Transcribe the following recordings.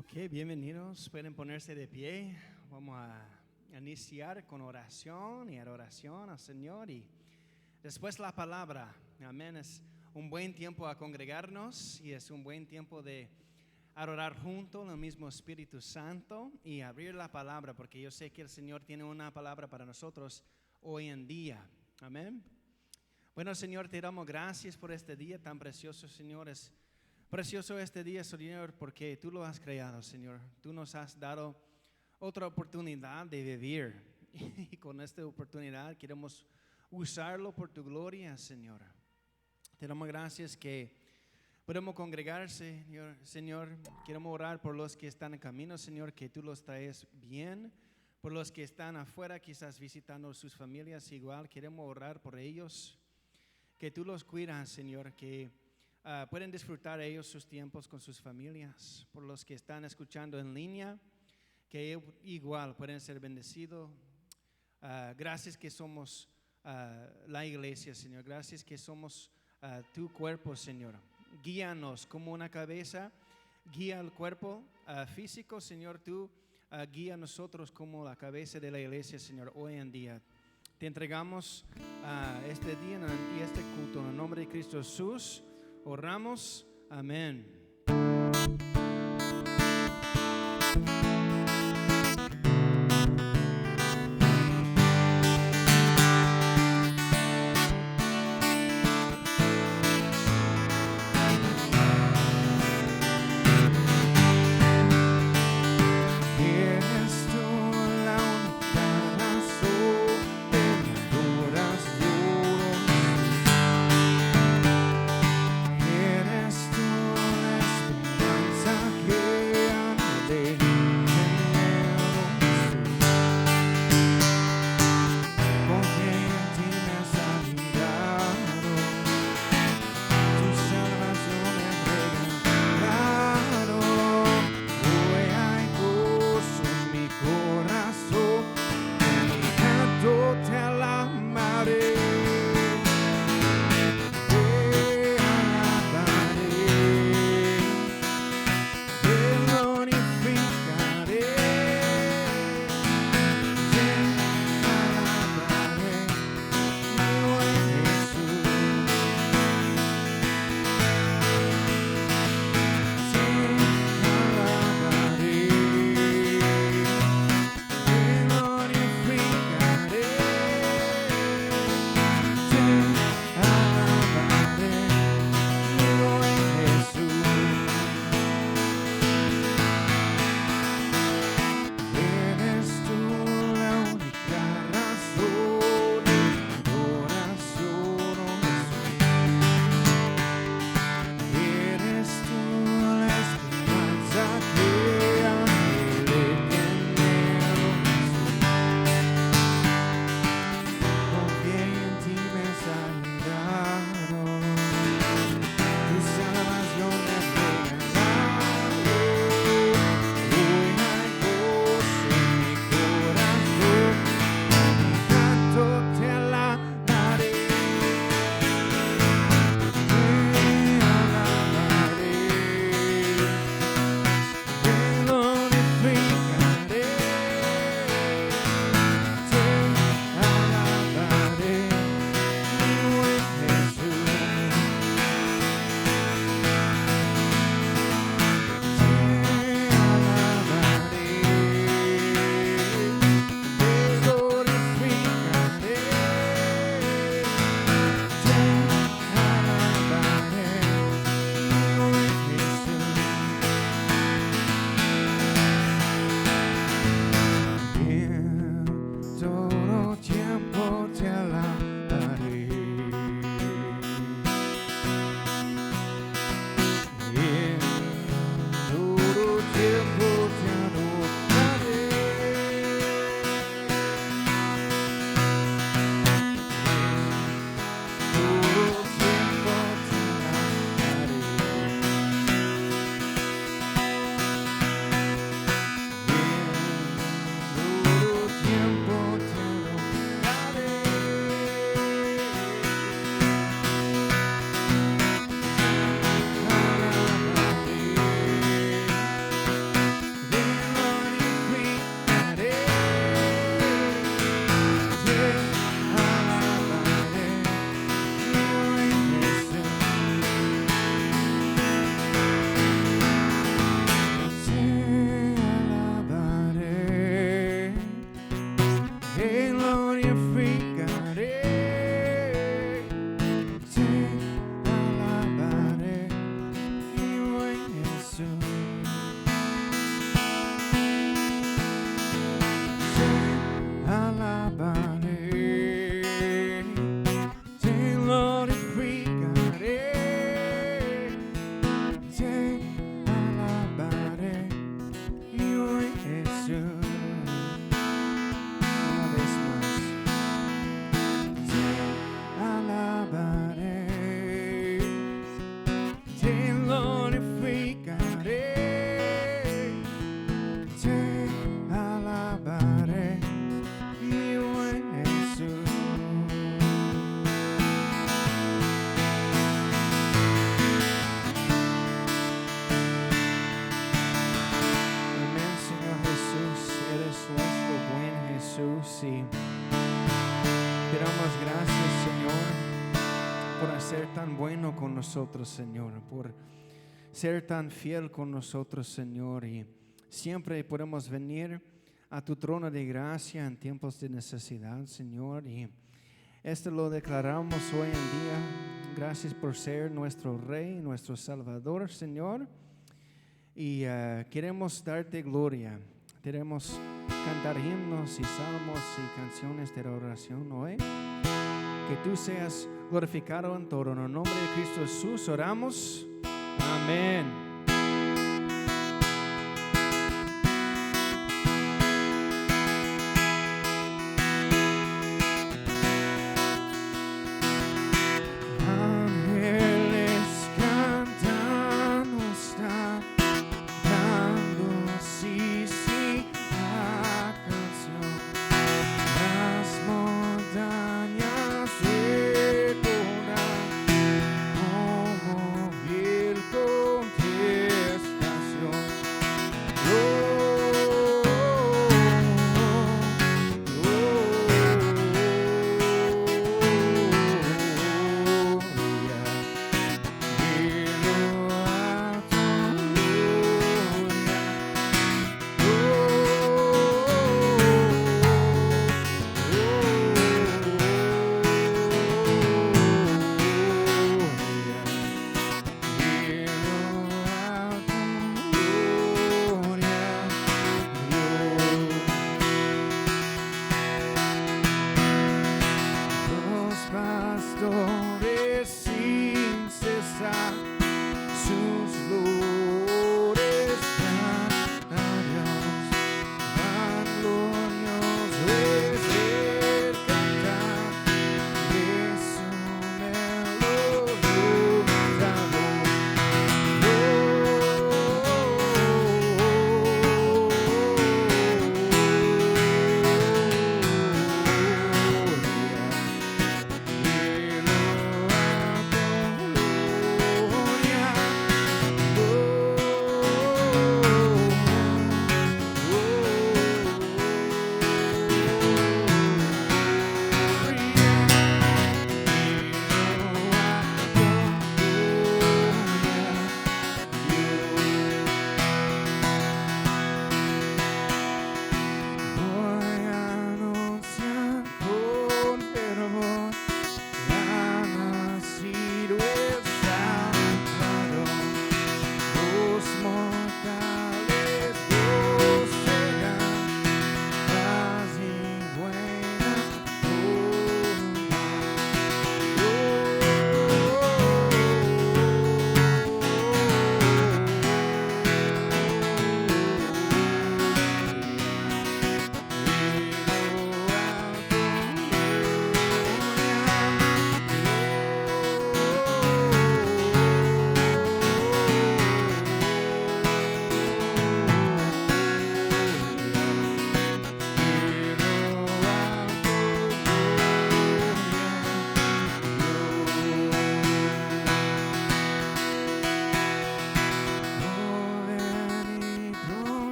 Ok, bienvenidos. Pueden ponerse de pie. Vamos a iniciar con oración y adoración al Señor y después la palabra. Amén. Es un buen tiempo a congregarnos y es un buen tiempo de adorar juntos en el mismo Espíritu Santo y abrir la palabra, porque yo sé que el Señor tiene una palabra para nosotros hoy en día. Amén. Bueno, Señor, te damos gracias por este día tan precioso, Señor. Es precioso este día, Señor, porque tú lo has creado, Señor. Tú nos has dado otra oportunidad de vivir. Y con esta oportunidad queremos usarlo por tu gloria, Señor. Te damos gracias que podemos congregarse, Señor. Queremos orar por los que están en camino, Señor, que tú los traes bien. Por los que están afuera, quizás visitando sus familias, igual queremos orar por ellos. Que tú los cuidas, Señor, que pueden disfrutar ellos sus tiempos con sus familias. Por los que están escuchando en línea, que igual pueden ser bendecidos. Gracias que somos la iglesia, Señor. Gracias que somos tu cuerpo, Señor. Guíanos como una cabeza, guía el cuerpo físico, Señor. Tú guía a nosotros como la cabeza de la iglesia, Señor, hoy en día. Te entregamos este día y este culto en el nombre de Cristo Jesús. Oramos. Amén. Eres tú la esperanza que anhelé. bueno con nosotros, Señor, por ser tan fiel con nosotros, Señor, y siempre podemos venir a tu trono de gracia en tiempos de necesidad, Señor, y esto lo declaramos hoy en día. Gracias por ser nuestro Rey, nuestro Salvador, Señor, y queremos darte gloria. Queremos cantar himnos y salmos y canciones de oración hoy. Que tú seas glorificado en todo. En el nombre de Cristo Jesús oramos. Amén. Contigo.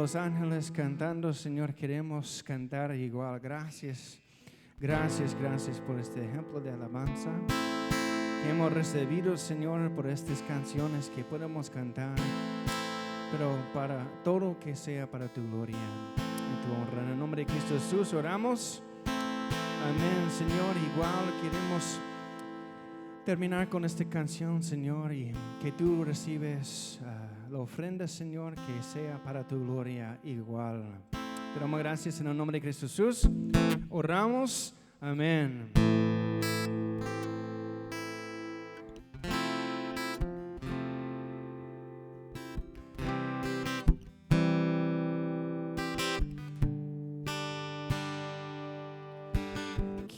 los ángeles cantando, Señor, queremos cantar igual. Gracias, gracias, gracias por este ejemplo de alabanza que hemos recibido, Señor, por estas canciones que podemos cantar, pero para todo que sea para tu gloria y tu honra. En el nombre de Cristo Jesús oramos. Amén, Señor. Igual queremos terminar con esta canción, Señor, y que tú recibes la ofrenda, Señor, que sea para tu gloria igual. Te damos gracias en el nombre de Cristo Jesús. Oramos. Amén.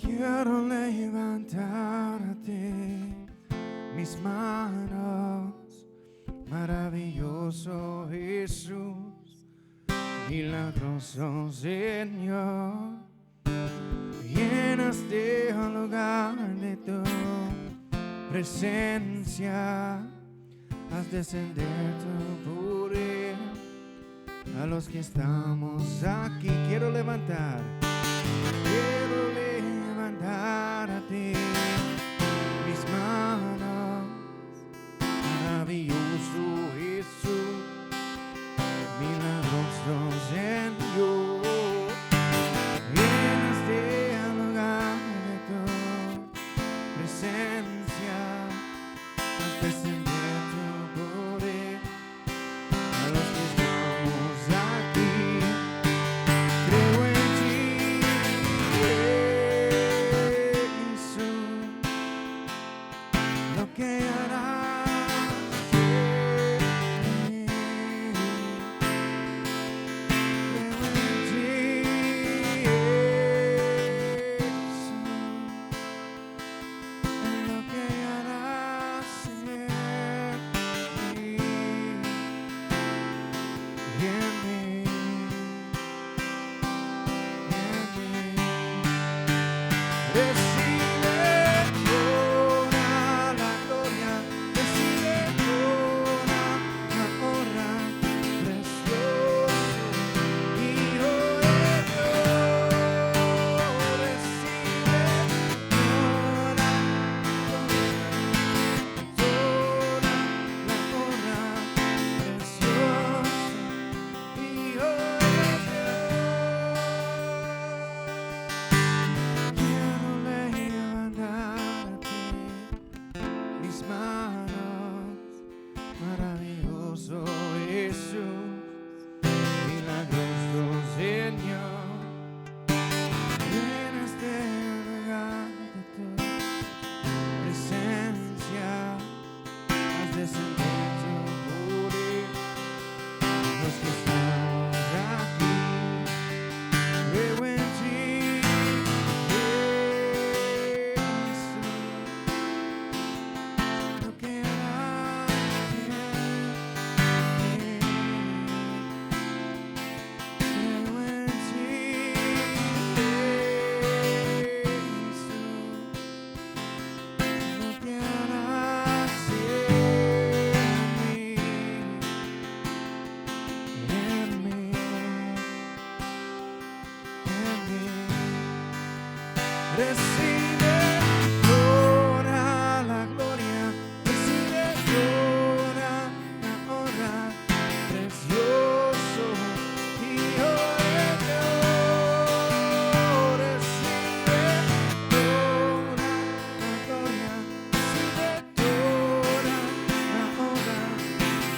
Quiero levantarte mis manos, maravilloso Jesús, milagroso Señor. Llenaste el lugar de tu presencia, haz descender tu poder a los que estamos aquí. Quiero levantar a ti mis manos, maravilloso Jesús, milagroso Señor. Llenaste el lugar de tu presencia, haz descender tu poder a los que estamos aquí. Creo en ti, Jesús, lo que harás en mí. Creo en ti, Jesús, en lo que harás en mí y en mí. Recibe toda la gloria, recibe toda la honra, precioso Hijo de Dios. Recibe toda la honra, precioso Hijo de Quiero levantarte mis manos, maravilloso Jesús, milagroso Señor. Llenaste el lugar de tu presencia, haz descender tu poder los que estamos aquí. Creo en ti, Jesús, lo que harás en mí. Creo en ti, Jesús, lo que harás en mí, en mí. Recibe toda la gloria, recibe toda la honra, precioso Hijo de Dios. Recibe toda la gloria, recibe toda la honra,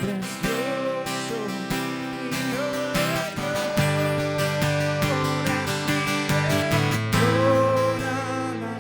precioso Hijo de Dios. Recibe toda la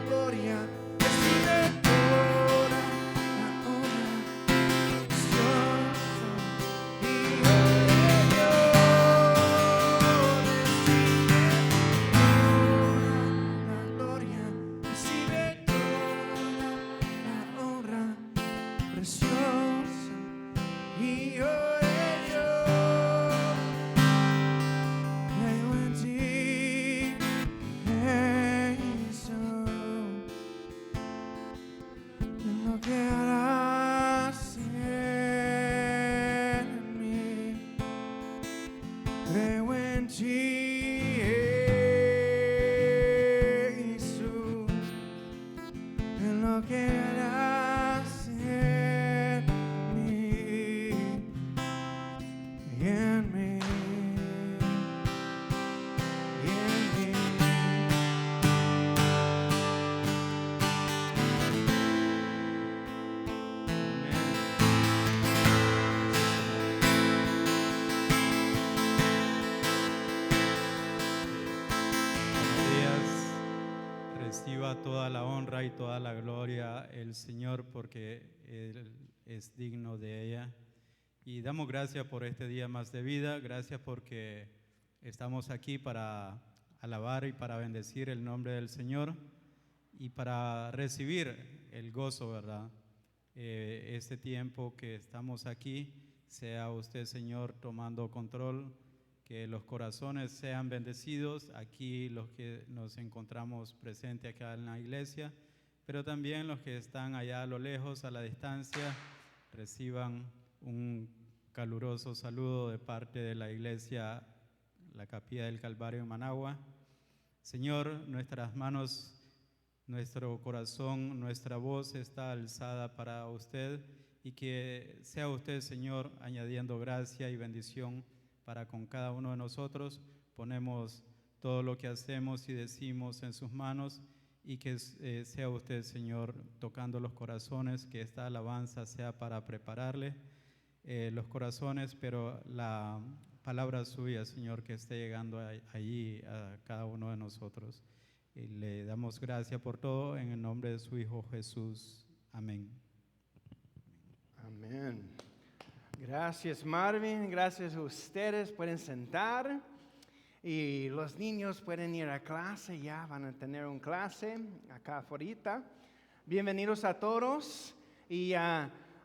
reciba toda la honra y toda la gloria el Señor, porque Él es digno de ella. Y damos gracias por este día más de vida, gracias porque estamos aquí para alabar y para bendecir el nombre del Señor y para recibir el gozo, ¿verdad? Este tiempo que estamos aquí, sea usted, Señor, tomando control, que los corazones sean bendecidos, aquí los que nos encontramos presentes acá en la iglesia, pero también los que están allá a lo lejos, a la distancia, reciban un caluroso saludo de parte de la iglesia, la Capilla del Calvario en Managua. Señor, nuestras manos, nuestro corazón, nuestra voz está alzada para usted, y que sea usted, Señor, añadiendo gracia y bendición para con cada uno de nosotros. Ponemos todo lo que hacemos y decimos en sus manos, y que sea usted, Señor, tocando los corazones, que esta alabanza sea para prepararle los corazones, pero la palabra suya, Señor, que esté llegando allí a cada uno de nosotros. Y le damos gracias por todo en el nombre de su Hijo Jesús. Amén. Amén. Gracias, Marvin. Gracias a ustedes. Pueden sentar. Y los niños pueden ir a clase. Ya van a tener una clase acá afuera. Bienvenidos a todos. Y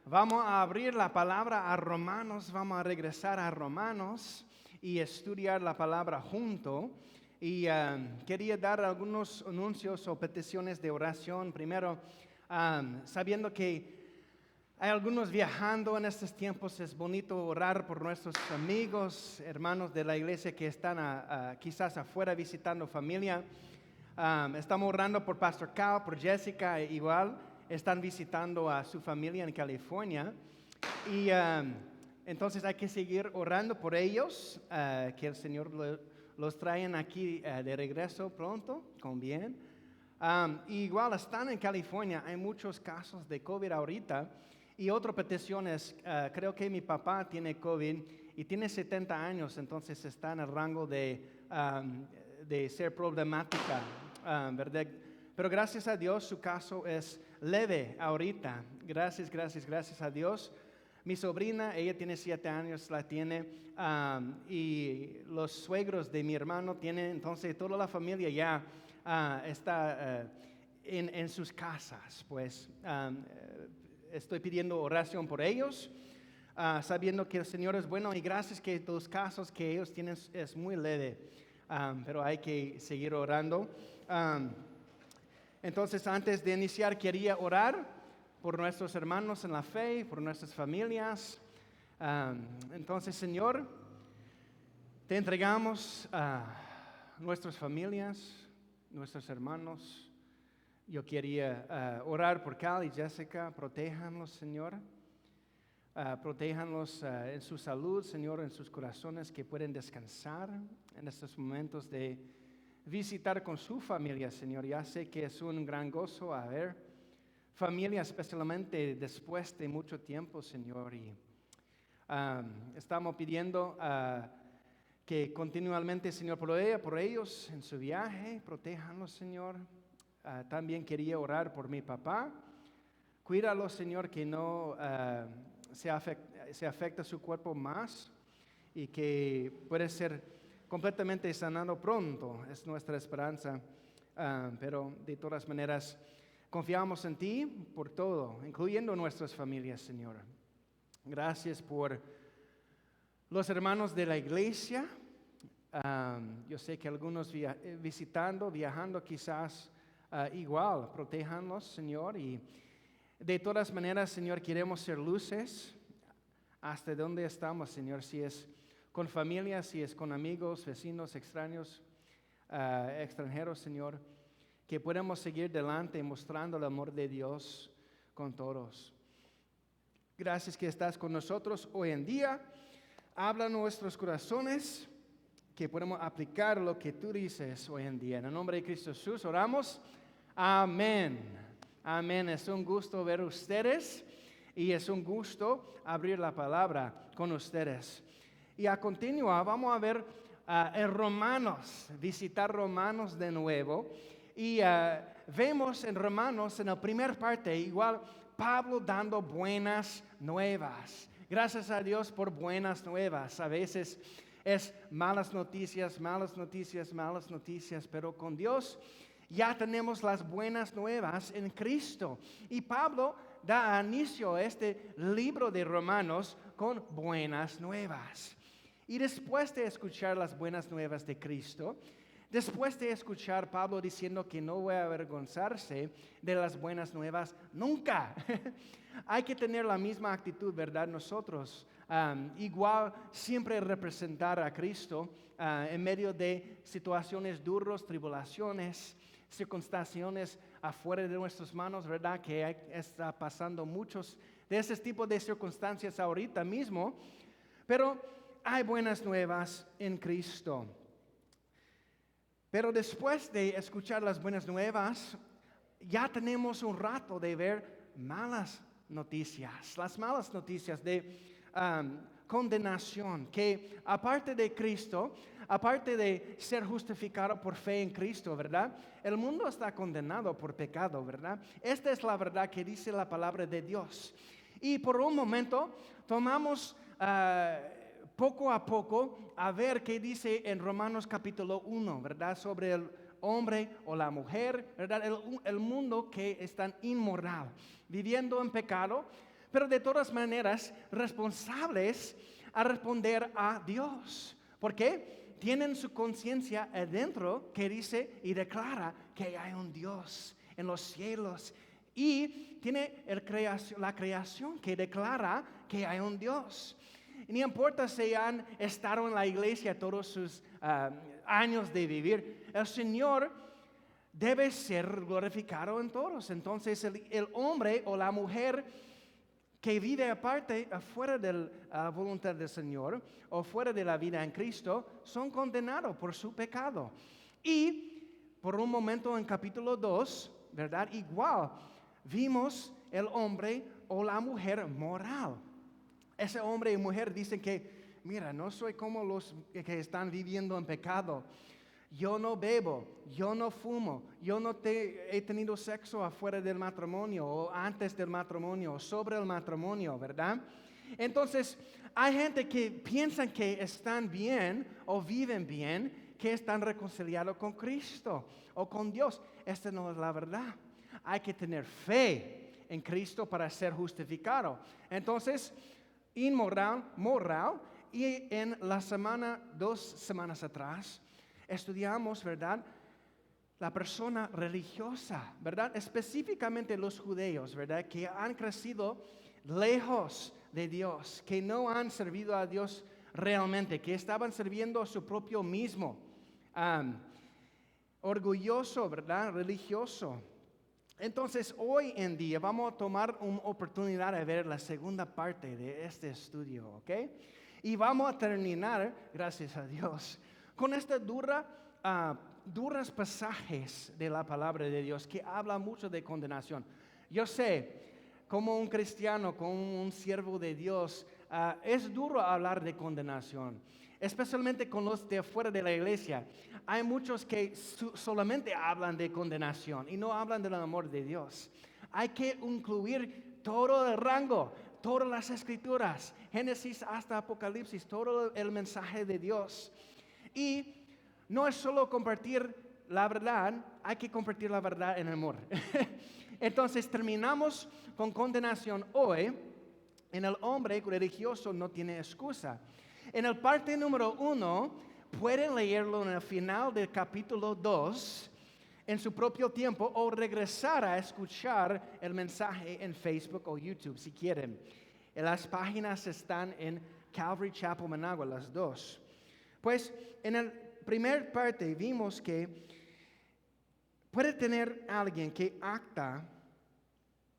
vamos a abrir la palabra a Romanos. Vamos a regresar a Romanos y estudiar la palabra junto. Y quería dar algunos anuncios o peticiones de oración. Primero, sabiendo que hay algunos viajando en estos tiempos, es bonito orar por nuestros amigos, hermanos de la iglesia que están quizás afuera visitando familia. Estamos orando por Pastor Cal, por Jessica, igual están visitando a su familia en California. Y entonces hay que seguir orando por ellos, que el Señor los traiga aquí de regreso pronto, con bien. Igual están en California, hay muchos casos de COVID ahorita. Y otra petición es, creo que mi papá tiene COVID y tiene 70 años, entonces está en el rango de ser problemática, ¿verdad? Pero gracias a Dios su caso es leve ahorita. Gracias a Dios. Mi sobrina, ella tiene 7 años, la tiene, y los suegros de mi hermano tienen, entonces toda la familia ya está en sus casas, pues. Estoy pidiendo oración por ellos, sabiendo que el Señor es bueno, y gracias que los casos que ellos tienen es muy leve, pero hay que seguir orando. Entonces, antes de iniciar, quería orar por nuestros hermanos en la fe, por nuestras familias. Entonces, Señor, te entregamos nuestras familias, nuestros hermanos. Yo quería orar por Cal y Jessica. Protéjanlos, Señor. Protéjanlos en su salud, Señor, en sus corazones, que pueden descansar en estos momentos de visitar con su familia, Señor. Ya sé que es un gran gozo a ver familia, especialmente después de mucho tiempo, Señor. Y estamos pidiendo que continuamente, Señor, provea por ellos en su viaje. Protéjanlos, Señor. También quería orar por mi papá. Cuídalo, Señor, que no se afecta su cuerpo más, y que puede ser completamente sanado pronto. Es nuestra esperanza. Pero de todas maneras, confiamos en ti por todo, incluyendo nuestras familias, Señor. Gracias por los hermanos de la iglesia. Yo sé que algunos viajando quizás igual, protéjanlos, Señor. Y de todas maneras, Señor, queremos ser luces hasta donde estamos, Señor. Si es con familia, si es con amigos, vecinos, extraños, extranjeros, Señor, que podamos seguir delante mostrando el amor de Dios con todos. Gracias que estás con nosotros hoy en día. Habla nuestros corazones, que podemos aplicar lo que tú dices hoy en día. En el nombre de Cristo Jesús oramos. Amén. Amén. Es un gusto ver ustedes y es un gusto abrir la palabra con ustedes. Y a continuar vamos a ver en Romanos, visitar Romanos de nuevo. Y vemos en Romanos, en la primera parte, igual Pablo dando buenas nuevas. Gracias a Dios por buenas nuevas. A veces es malas noticias, malas noticias, malas noticias, pero con Dios ya tenemos las buenas nuevas en Cristo. Y Pablo da inicio a este libro de Romanos con buenas nuevas. Y después de escuchar las buenas nuevas de Cristo, después de escuchar Pablo diciendo que no voy a avergonzarse de las buenas nuevas nunca, hay que tener la misma actitud, ¿verdad? Nosotros, igual siempre representar a Cristo en medio de situaciones duras, tribulaciones, circunstancias afuera de nuestras manos, ¿verdad? Que está pasando muchos de ese tipo de circunstancias ahorita mismo, pero hay buenas nuevas en Cristo. Pero después de escuchar las buenas nuevas, ya tenemos un rato de ver malas noticias, las malas noticias de condenación, que aparte de Cristo, aparte de ser justificado por fe en Cristo, ¿verdad? El mundo está condenado por pecado, ¿verdad? Esta es la verdad que dice la palabra de Dios. Y por un momento tomamos poco a poco a ver qué dice en Romanos capítulo 1, ¿verdad? Sobre el hombre o la mujer, ¿verdad? El mundo que es tan inmoral, viviendo en pecado, pero de todas maneras responsables a responder a Dios. ¿Por qué? Tienen su conciencia adentro que dice y declara que hay un Dios en los cielos. Y tiene la creación que declara que hay un Dios. Y no importa si han estado en la iglesia todos sus años de vivir, el Señor debe ser glorificado en todos. Entonces el hombre o la mujer que vive aparte, afuera de la voluntad del Señor o fuera de la vida en Cristo, son condenados por su pecado. Y por un momento en capítulo 2, ¿verdad? Igual vimos el hombre o la mujer moral. Ese hombre y mujer dicen que, mira, no soy como los que están viviendo en pecado. Yo no bebo, yo no fumo, yo no he tenido sexo afuera del matrimonio o antes del matrimonio o sobre el matrimonio, ¿verdad? Entonces, hay gente que piensan que están bien o viven bien, que están reconciliados con Cristo o con Dios. Esta no es la verdad. Hay que tener fe en Cristo para ser justificado. Entonces, inmoral, moral, y en la semana, 2 semanas atrás, estudiamos, ¿verdad? La persona religiosa, ¿verdad? Específicamente los judíos, ¿verdad? Que han crecido lejos de Dios, que no han servido a Dios realmente, que estaban sirviendo a su propio mismo. Orgulloso, ¿verdad? Religioso. Entonces, hoy en día vamos a tomar una oportunidad de ver la segunda parte de este estudio, ¿ok? Y vamos a terminar, gracias a Dios, con esta duras pasajes de la palabra de Dios que habla mucho de condenación. Yo sé, como un cristiano, como un siervo de Dios, es duro hablar de condenación, especialmente con los de afuera de la iglesia. Hay muchos que solamente hablan de condenación y no hablan del amor de Dios. Hay que incluir todo el rango, todas las escrituras, Génesis hasta Apocalipsis, todo el mensaje de Dios. Y no es solo compartir la verdad, hay que compartir la verdad en amor. Entonces terminamos con condenación hoy. En el hombre religioso no tiene excusa. En el parte número 1, pueden leerlo en el final del capítulo 2 en su propio tiempo o regresar a escuchar el mensaje en Facebook o YouTube si quieren. Las páginas están en Calvary Chapel Managua, las dos. Pues en la primera parte vimos que puede tener alguien que acta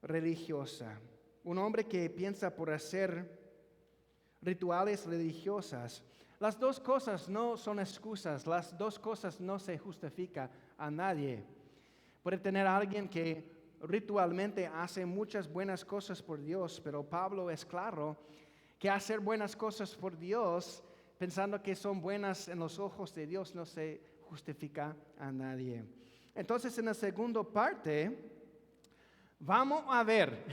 religiosa, un hombre que piensa por hacer rituales religiosas. Las dos cosas no son excusas, las dos cosas no se justifica a nadie. Puede tener alguien que ritualmente hace muchas buenas cosas por Dios, pero Pablo es claro que hacer buenas cosas por Dios, pensando que son buenas en los ojos de Dios, no se justifica a nadie. Entonces, en la segunda parte, vamos a ver,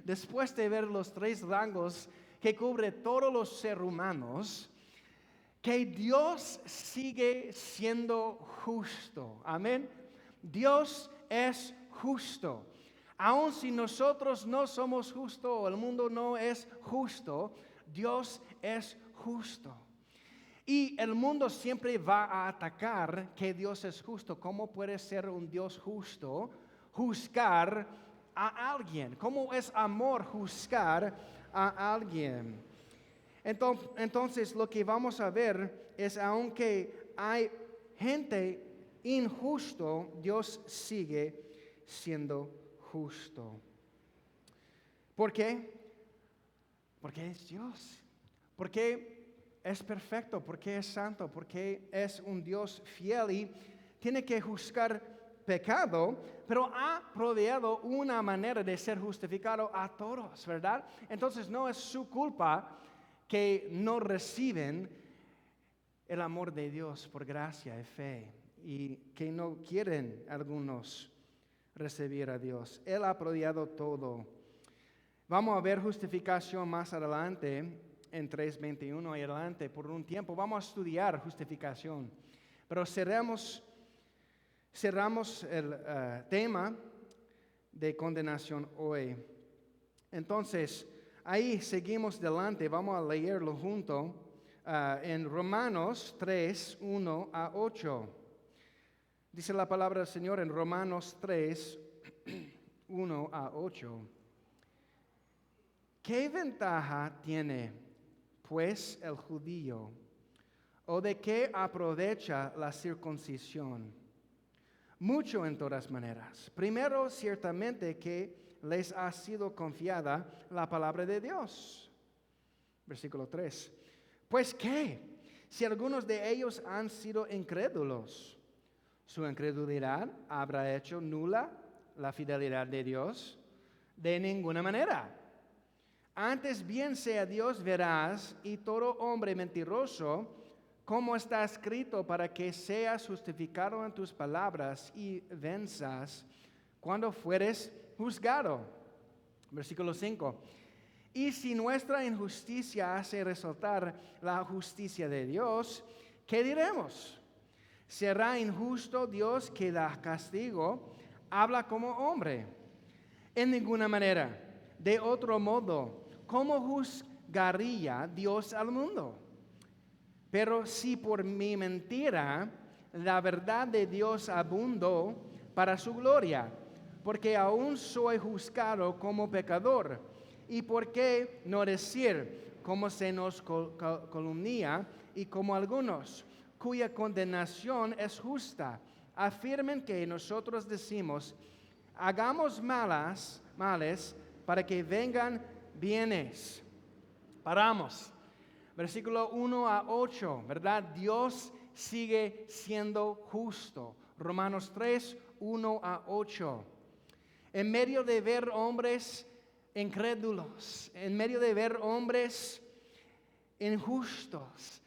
después de ver los 3 rangos que cubre todos los seres humanos, que Dios sigue siendo justo. Amén. Dios es justo. Aun si nosotros no somos justos o el mundo no es justo, Dios es justo. Y el mundo siempre va a atacar que Dios es justo. ¿Cómo puede ser un Dios justo juzgar a alguien? ¿Cómo es amor juzgar a alguien? Entonces lo que vamos a ver es, aunque hay gente injusto, Dios sigue siendo justo. ¿Por qué? Porque es Dios. Porque es perfecto, porque es santo, porque es un Dios fiel y tiene que juzgar pecado, pero ha proveído una manera de ser justificado a todos, ¿verdad? Entonces no es su culpa que no reciben el amor de Dios por gracia y fe y que no quieren algunos recibir a Dios. Él ha proveído todo. Vamos a ver justificación más adelante, en 3:21 y adelante por un tiempo. Vamos a estudiar justificación, pero cerramos el tema de condenación hoy. Entonces, ahí seguimos adelante, vamos a leerlo junto en Romanos 3:1 a 8. Dice la palabra del Señor en Romanos 3:1 a 8. ¿Qué ventaja tiene pues el judío? ¿O de qué aprovecha la circuncisión? Mucho en todas maneras. Primero, ciertamente que les ha sido confiada la palabra de Dios. Versículo 3. Pues qué, si algunos de ellos han sido incrédulos, ¿su incredulidad habrá hecho nula la fidelidad de Dios? De ninguna manera. Antes bien sea Dios veraz y todo hombre mentiroso, como está escrito, para que seas justificado en tus palabras y venzas cuando fueres juzgado. Versículo 5. Y si nuestra injusticia hace resaltar la justicia de Dios, ¿qué diremos? ¿Será injusto Dios que da castigo? Habla como hombre. En ninguna manera. De otro modo, ¿cómo juzgaría Dios al mundo? Pero si por mi mentira la verdad de Dios abundó para su gloria, porque aún soy juzgado como pecador, y por qué no decir, como se nos calumnia y como algunos, cuya condenación es justa, afirmen que nosotros decimos, hagamos males para que vengan bienes. Paramos. Versículo 1 a 8, ¿verdad? Dios sigue siendo justo. Romanos 3, 1 a 8. En medio de ver hombres incrédulos, en medio de ver hombres injustos,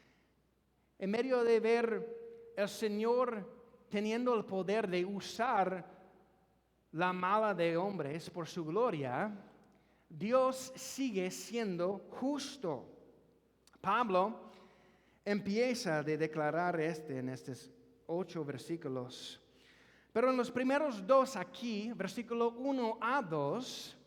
en medio de ver el Señor teniendo el poder de usar la mala de hombres por su gloria, Dios sigue siendo justo. Pablo empieza a declarar en estos 8 versículos. Pero en los primeros 2 aquí, versículo 1 a 2,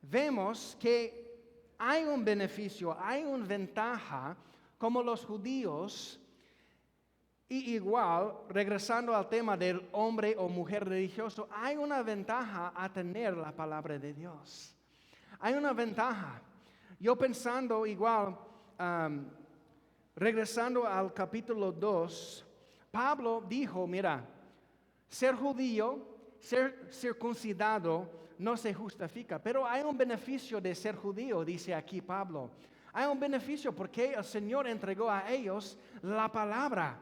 vemos que hay un beneficio, hay una ventaja, como los judíos, y igual, regresando al tema del hombre o mujer religioso, hay una ventaja a tener la palabra de Dios. Hay una ventaja. Yo pensando igual, regresando al capítulo 2, Pablo dijo, mira, ser judío, ser circuncidado no se justifica, pero hay un beneficio de ser judío, dice aquí Pablo. Hay un beneficio porque el Señor entregó a ellos la palabra.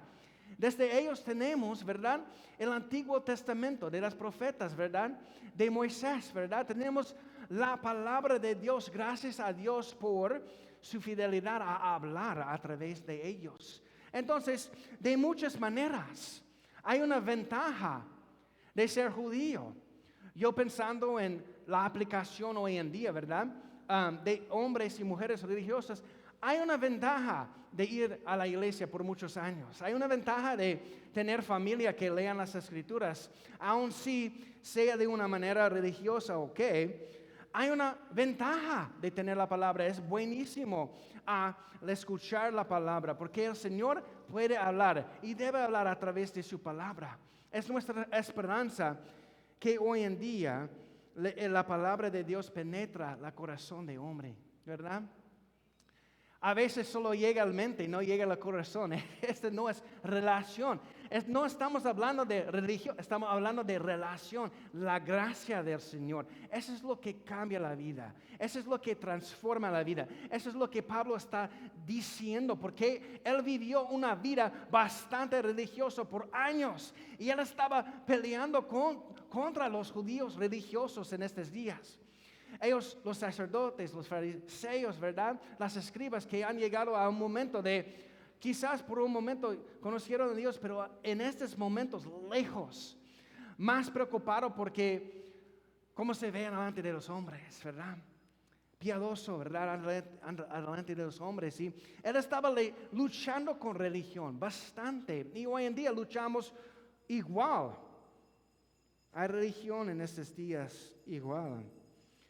Desde ellos tenemos, ¿verdad? El Antiguo Testamento de los profetas, ¿verdad? De Moisés, ¿verdad? Tenemos la palabra de Dios, gracias a Dios por su fidelidad a hablar a través de ellos. Entonces, de muchas maneras, hay una ventaja de ser judío. Yo pensando en la aplicación hoy en día, ¿verdad? De hombres y mujeres religiosas, hay una ventaja de ir a la iglesia por muchos años. Hay una ventaja de tener familia que lean las escrituras, aun si sea de una manera religiosa o qué. Hay una ventaja de tener la palabra. Es buenísimo al escuchar la palabra, porque el Señor puede hablar y debe hablar a través de su palabra. Es nuestra esperanza que hoy en día la palabra de Dios penetra el corazón de hombre, ¿verdad? A veces solo llega al mente y no llega al corazón. Este no es relación. No estamos hablando de religión, estamos hablando de relación. La gracia del Señor. Eso es lo que cambia la vida. Eso es lo que transforma la vida. Eso es lo que Pablo está diciendo. Porque él vivió una vida bastante religiosa por años. Y él estaba peleando contra los judíos religiosos en estos días. Ellos, los sacerdotes, los fariseos, ¿verdad? Las escribas que han llegado a un momento de, quizás por un momento conocieron a Dios, pero en estos momentos lejos, más preocupado porque cómo se ven delante de los hombres, ¿verdad? Piadoso, ¿verdad? Delante de los hombres. Y él estaba luchando con religión bastante. Y hoy en día luchamos igual. Hay religión en estos días igual.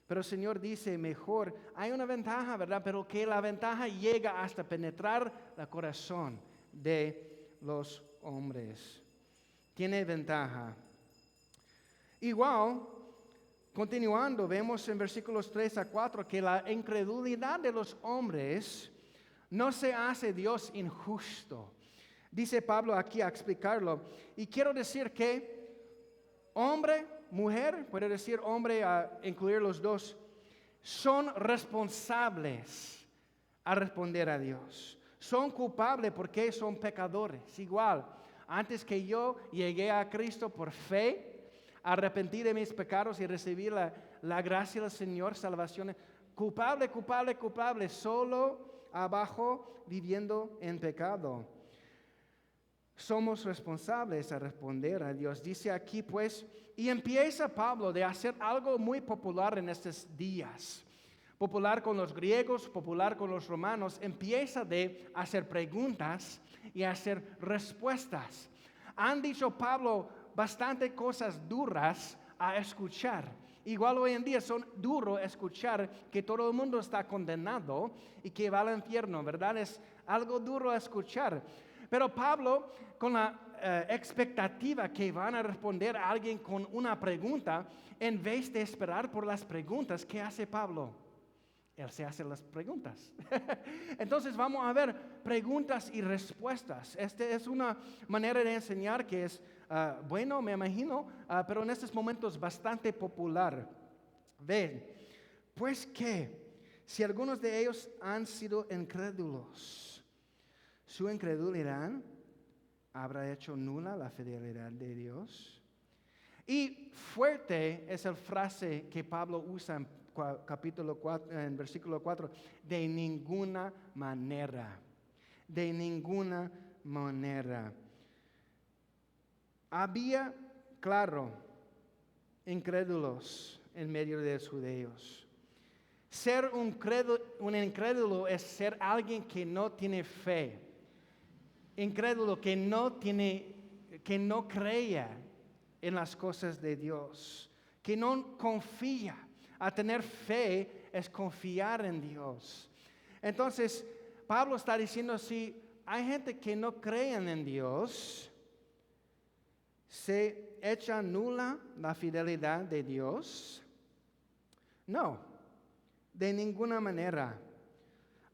Pero el Señor dice, mejor, hay una ventaja, ¿verdad? Pero que la ventaja llega hasta penetrar el corazón de los hombres. Tiene ventaja. Igual, continuando, vemos en versículos 3 a 4 que la incredulidad de los hombres no se hace Dios injusto. Dice Pablo aquí a explicarlo. Y quiero decir que hombre, mujer, puede decir hombre a incluir los dos, son responsables a responder a Dios. Son culpables porque son pecadores. Igual, antes que yo llegué a Cristo por fe, arrepentí de mis pecados y recibí la gracia del Señor, salvación. Culpable, solo abajo viviendo en pecado. Somos responsables a responder a Dios. Dice aquí pues, y empieza Pablo de hacer algo muy popular en estos días. Popular con los griegos, popular con los romanos. Empieza de hacer preguntas y hacer respuestas. Han dicho Pablo bastante cosas duras a escuchar. Igual hoy en día son duro escuchar que todo el mundo está condenado y que va al infierno, ¿verdad? Es algo duro a escuchar. Pero Pablo, con la expectativa que van a responder a alguien con una pregunta, en vez de esperar por las preguntas, ¿qué hace Pablo? Él se hace las preguntas. Entonces vamos a ver preguntas y respuestas. Esta es una manera de enseñar que es bueno, me imagino, pero en estos momentos bastante popular. Ven, pues que si algunos de ellos han sido incrédulos, su incredulidad habrá hecho nula la fidelidad de Dios. Y fuerte es la frase que Pablo usa en capítulo 4, en versículo 4, de ninguna manera. De ninguna manera. Había, claro, incrédulos en medio de los judíos. Ser un incrédulo es ser alguien que no tiene fe. Incrédulo que no creía en las cosas de Dios, que no confía. A tener fe es confiar en Dios. Entonces, Pablo está diciendo, si hay gente que no cree en Dios, ¿se echa nula la fidelidad de Dios? No, de ninguna manera.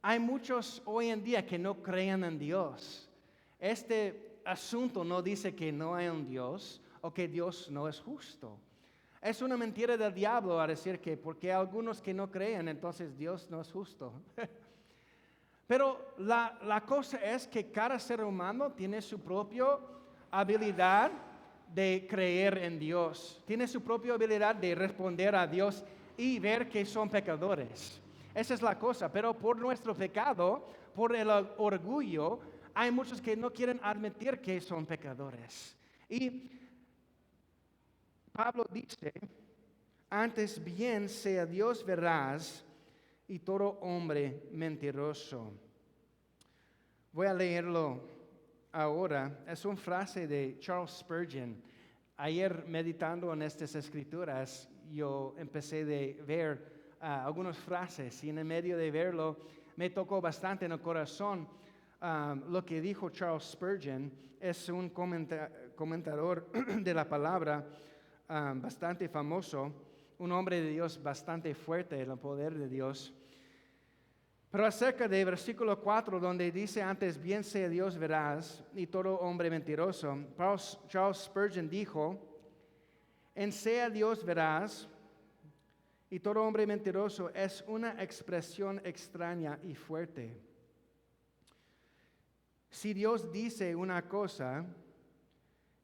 Hay muchos hoy en día que no creen en Dios. Este asunto no dice que no hay un Dios o que Dios no es justo. Es una mentira del diablo a decir que porque hay algunos que no creen, entonces Dios no es justo. Pero la cosa es que cada ser humano tiene su propia habilidad de creer en Dios. Tiene su propia habilidad de responder a Dios y ver que son pecadores. Esa es la cosa. Pero por nuestro pecado, por el orgullo, hay muchos que no quieren admitir que son pecadores. Y Pablo dice, antes bien sea Dios veraz y todo hombre mentiroso. Voy a leerlo ahora. Es una frase de Charles Spurgeon. Ayer meditando en estas escrituras, yo empecé a ver algunas frases y en el medio de verlo me tocó bastante en el corazón lo que dijo Charles Spurgeon. Es un comentador de la palabra bastante famoso, un hombre de Dios bastante fuerte en el poder de Dios. Pero acerca del versículo 4, donde dice, antes bien sea Dios veraz y todo hombre mentiroso, Charles Spurgeon dijo, en sea Dios veraz y todo hombre mentiroso es una expresión extraña y fuerte. Si Dios dice una cosa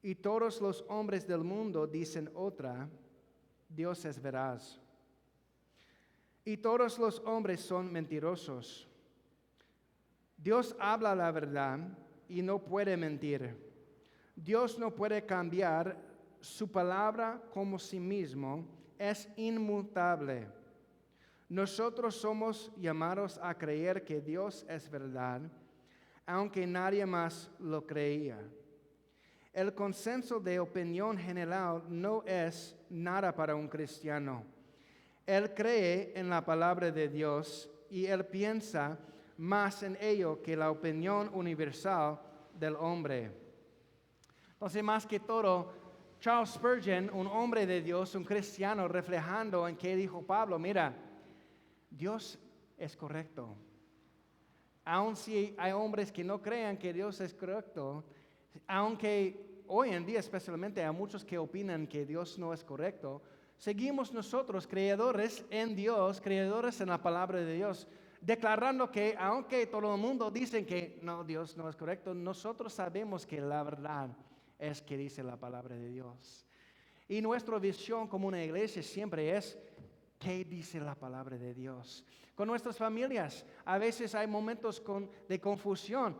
y todos los hombres del mundo dicen otra, Dios es veraz. Y todos los hombres son mentirosos. Dios habla la verdad y no puede mentir. Dios no puede cambiar su palabra como sí mismo, es inmutable. Nosotros somos llamados a creer que Dios es verdad, aunque nadie más lo creía. El consenso de opinión general no es nada para un cristiano. Él cree en la palabra de Dios y él piensa más en ello que la opinión universal del hombre. Entonces, más que todo, Charles Spurgeon, un hombre de Dios, un cristiano, reflejando en qué dijo Pablo, mira, Dios es correcto. Aun si hay hombres que no crean que Dios es correcto, aunque hoy en día especialmente hay muchos que opinan que Dios no es correcto, seguimos nosotros, creadores en Dios, creadores en la palabra de Dios, declarando que aunque todo el mundo dice que no, Dios no es correcto, nosotros sabemos que la verdad es que dice la palabra de Dios. Y nuestra visión como una iglesia siempre es, ¿qué dice la palabra de Dios? Con nuestras familias, a veces hay momentos de confusión.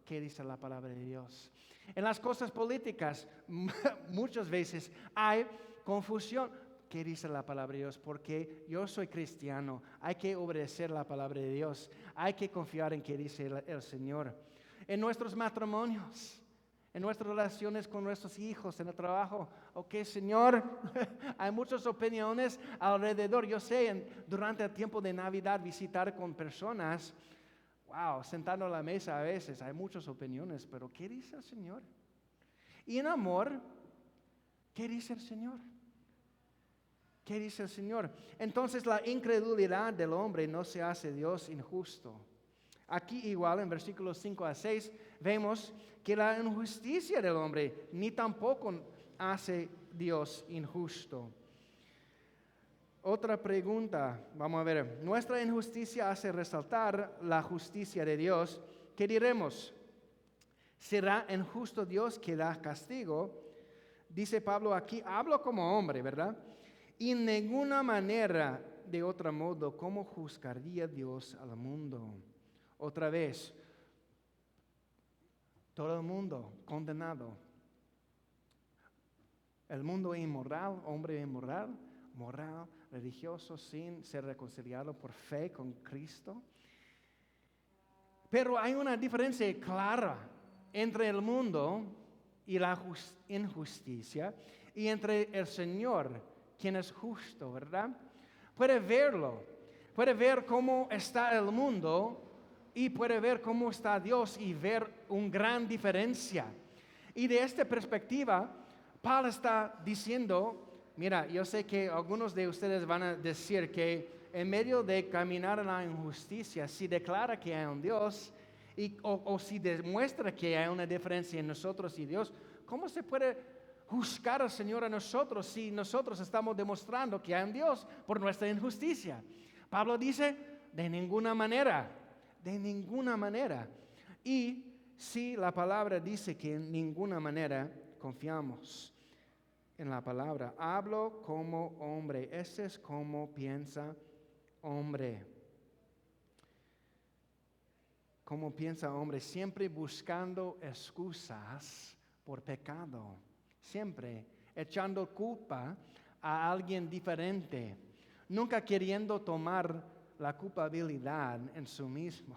¿Qué dice la palabra de Dios? En las cosas políticas, muchas veces hay confusión. ¿Qué dice la palabra de Dios? Porque yo soy cristiano, hay que obedecer la palabra de Dios, hay que confiar en qué dice el Señor. En nuestros matrimonios, en nuestras relaciones con nuestros hijos, en el trabajo, ok, Señor, hay muchas opiniones alrededor. Yo sé, durante el tiempo de Navidad visitar con personas, wow, sentando a la mesa a veces hay muchas opiniones, pero ¿qué dice el Señor? Y en amor, ¿qué dice el Señor? ¿Qué dice el Señor? Entonces la incredulidad del hombre no se hace Dios injusto. Aquí igual en versículos 5 a 6 vemos que la injusticia del hombre ni tampoco hace Dios injusto. Otra pregunta, vamos a ver. Nuestra injusticia hace resaltar la justicia de Dios. ¿Qué diremos? ¿Será injusto Dios que da castigo? Dice Pablo aquí, hablo como hombre, ¿verdad? Y en ninguna manera de otro modo, ¿cómo juzgaría Dios al mundo? Otra vez, todo el mundo condenado. El mundo inmoral, hombre inmoral, moral, religioso, sin ser reconciliado por fe con Cristo. Pero hay una diferencia clara entre el mundo y la injusticia y entre el Señor, quien es justo, ¿verdad? Puede verlo, puede ver cómo está el mundo y puede ver cómo está Dios y ver una gran diferencia. Y de esta perspectiva, Pablo está diciendo, mira, yo sé que algunos de ustedes van a decir que en medio de caminar en la injusticia, si declara que hay un Dios o si demuestra que hay una diferencia en nosotros y Dios, ¿cómo se puede juzgar al Señor a nosotros si nosotros estamos demostrando que hay un Dios por nuestra injusticia? Pablo dice, de ninguna manera, de ninguna manera. Y si la palabra dice que en ninguna manera, confiamos en la palabra. Hablo como hombre, ese es como piensa hombre. Como piensa hombre, siempre buscando excusas por pecado. Siempre echando culpa a alguien diferente, nunca queriendo tomar la culpabilidad en sí mismo.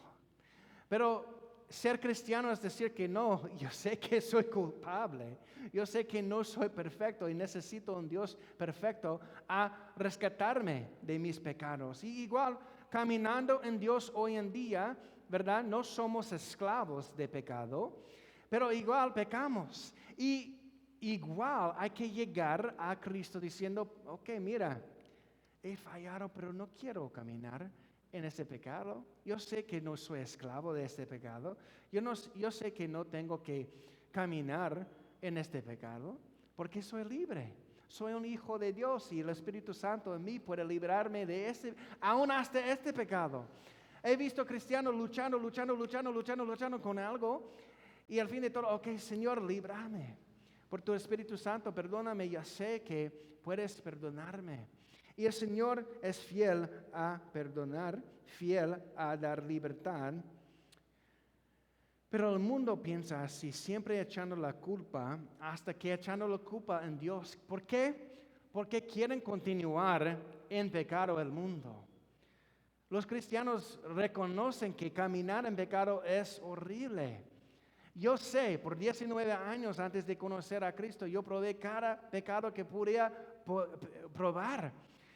Pero ser cristiano es decir que no, yo sé que soy culpable, yo sé que no soy perfecto y necesito un Dios perfecto a rescatarme de mis pecados. Y igual, caminando en Dios hoy en día, ¿verdad? No somos esclavos de pecado, pero igual pecamos. Y igual hay que llegar a Cristo diciendo, ok, mira, he fallado, pero no quiero caminar en este pecado. Yo sé que no soy esclavo de este pecado. Yo sé que no tengo que caminar en este pecado porque soy libre. Soy un hijo de Dios y el Espíritu Santo en mí puede librarme de aún hasta este pecado. He visto cristianos luchando con algo y al fin de todo, ok, Señor, líbrame. Por tu Espíritu Santo, perdóname, ya sé que puedes perdonarme. Y el Señor es fiel a perdonar, fiel a dar libertad. Pero el mundo piensa así, siempre echando la culpa, hasta que echando la culpa en Dios. ¿Por qué? Porque quieren continuar en pecado el mundo. Los cristianos reconocen que caminar en pecado es horrible. Yo sé, por 19 años antes de conocer a Cristo, yo probé cada pecado que podía probar,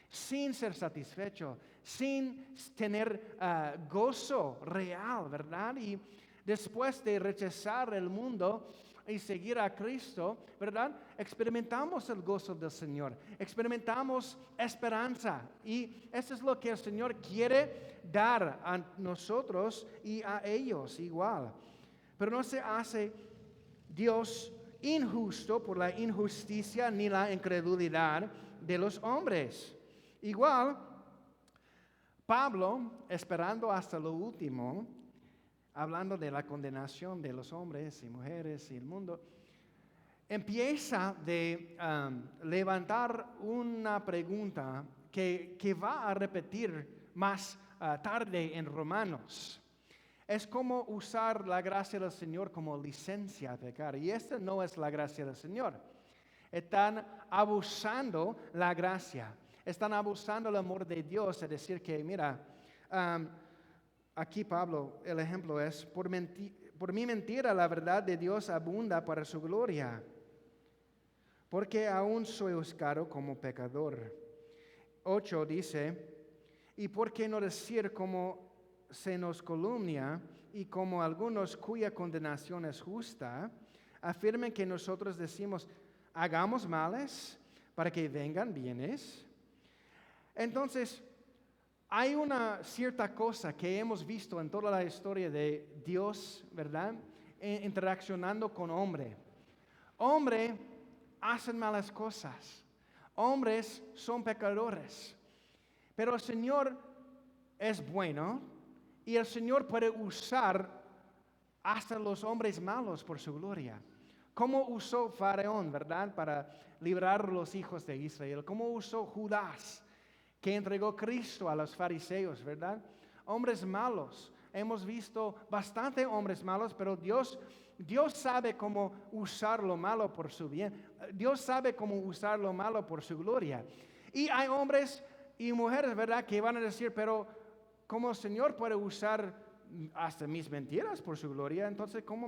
sin ser satisfecho, sin tener gozo real, ¿verdad? Y después de rechazar el mundo y seguir a Cristo, ¿verdad? Experimentamos el gozo del Señor, experimentamos esperanza. Y eso es lo que el Señor quiere dar a nosotros y a ellos igual. Pero no se hace Dios injusto por la injusticia ni la incredulidad de los hombres. Igual, Pablo, esperando hasta lo último, hablando de la condenación de los hombres y mujeres y el mundo, empieza de levantar una pregunta que va a repetir más tarde en Romanos. Es como usar la gracia del Señor como licencia a pecar. Y esta no es la gracia del Señor. Están abusando la gracia. Están abusando el amor de Dios. Es decir que, mira, aquí Pablo, el ejemplo es, por mi mentira la verdad de Dios abunda para su gloria. Porque aún soy juzgado como pecador. 8 dice, y por qué no decir como se nos calumnia y como algunos cuya condenación es justa, afirmen que nosotros decimos, hagamos males para que vengan bienes. Entonces, hay una cierta cosa que hemos visto en toda la historia de Dios, ¿verdad? Interaccionando con hombre. Hombre hacen malas cosas. Hombres son pecadores. Pero el Señor es bueno. Y el Señor puede usar hasta los hombres malos por su gloria. Como usó Faraón, ¿verdad? Para librar a los hijos de Israel. Como usó Judas, que entregó Cristo a los fariseos, ¿verdad? Hombres malos. Hemos visto bastante hombres malos, pero Dios sabe cómo usar lo malo por su bien. Dios sabe cómo usar lo malo por su gloria. Y hay hombres y mujeres, ¿verdad? Que van a decir, pero como el Señor puede usar hasta mis mentiras por su gloria, entonces ¿cómo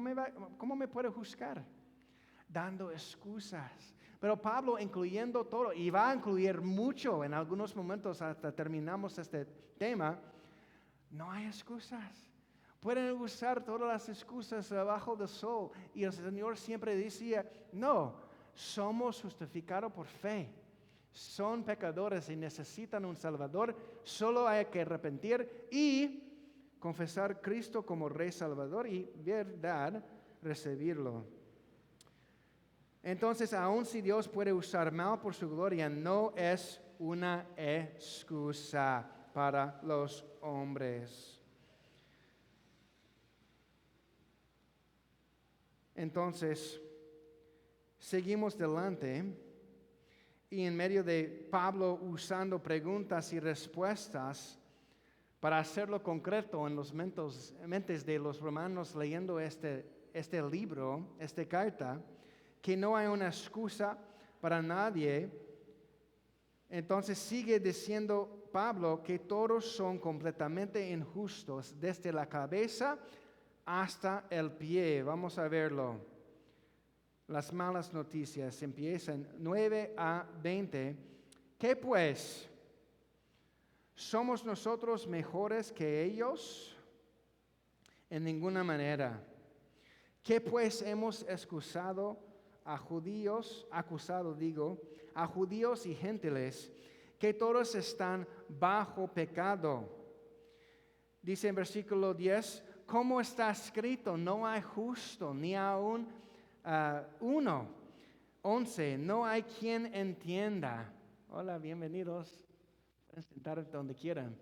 me puede juzgar? Dando excusas. Pero Pablo, incluyendo todo, y va a incluir mucho en algunos momentos hasta terminamos este tema, no hay excusas. Pueden usar todas las excusas abajo del sol. Y el Señor siempre decía, no, somos justificados por fe. Son pecadores y necesitan un Salvador. Solo hay que arrepentir y confesar a Cristo como Rey Salvador y, verdad, recibirlo. Entonces, aun si Dios puede usar mal por su gloria, no es una excusa para los hombres. Entonces, seguimos adelante. Y en medio de Pablo usando preguntas y respuestas para hacerlo concreto en los mentes de los romanos leyendo este libro, esta carta, que no hay una excusa para nadie. Entonces sigue diciendo Pablo que todos son completamente injustos, desde la cabeza hasta el pie. Vamos a verlo. Las malas noticias empiezan 9 a 20. ¿Qué pues? ¿Somos nosotros mejores que ellos? En ninguna manera. ¿Qué pues hemos acusado a judíos y gentiles, que todos están bajo pecado? Dice en versículo 10, ¿cómo está escrito? No hay justo, ni aún uno. 11, no hay quien entienda. Hola, bienvenidos. Pueden sentar donde quieran.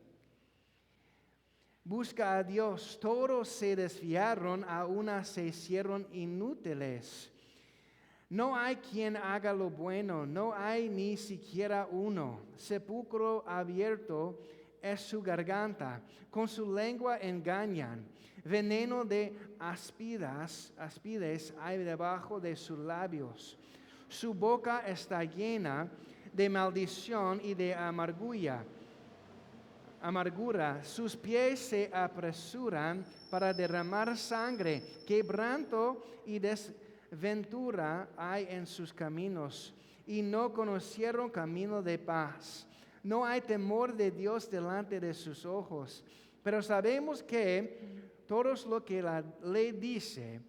Busca a Dios, todos se desviaron, a una se hicieron inútiles. No hay quien haga lo bueno, no hay ni siquiera uno. Sepulcro abierto es su garganta, con su lengua engañan. Veneno de aspides hay debajo de sus labios. Su boca está llena de maldición y de amargura. Sus pies se apresuran para derramar sangre. Quebranto y desventura hay en sus caminos, y no conocieron camino de paz. No hay temor de Dios delante de sus ojos. Pero sabemos que todo lo que la ley dice,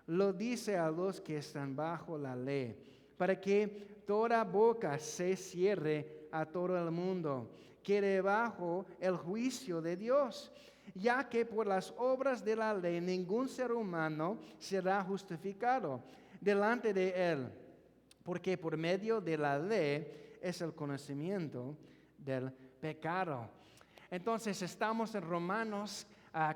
lo dice a los que están bajo la ley, para que toda boca se cierre a todo el mundo, quede bajo el juicio de Dios, ya que por las obras de la ley ningún ser humano será justificado delante de él, porque por medio de la ley es el conocimiento del pecado. Entonces estamos en Romanos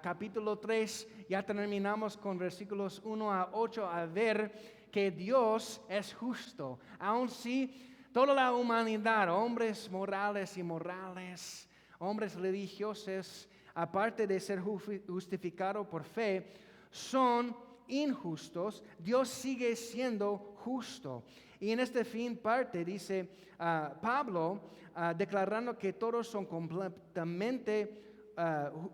capítulo 3, ya terminamos con versículos 1 a 8 a ver que Dios es justo, aun si toda la humanidad, hombres morales y morales, hombres religiosos, aparte de ser justificados por fe, son injustos. Dios sigue siendo justo. Y en este fin parte dice Pablo, declarando que todos son completamente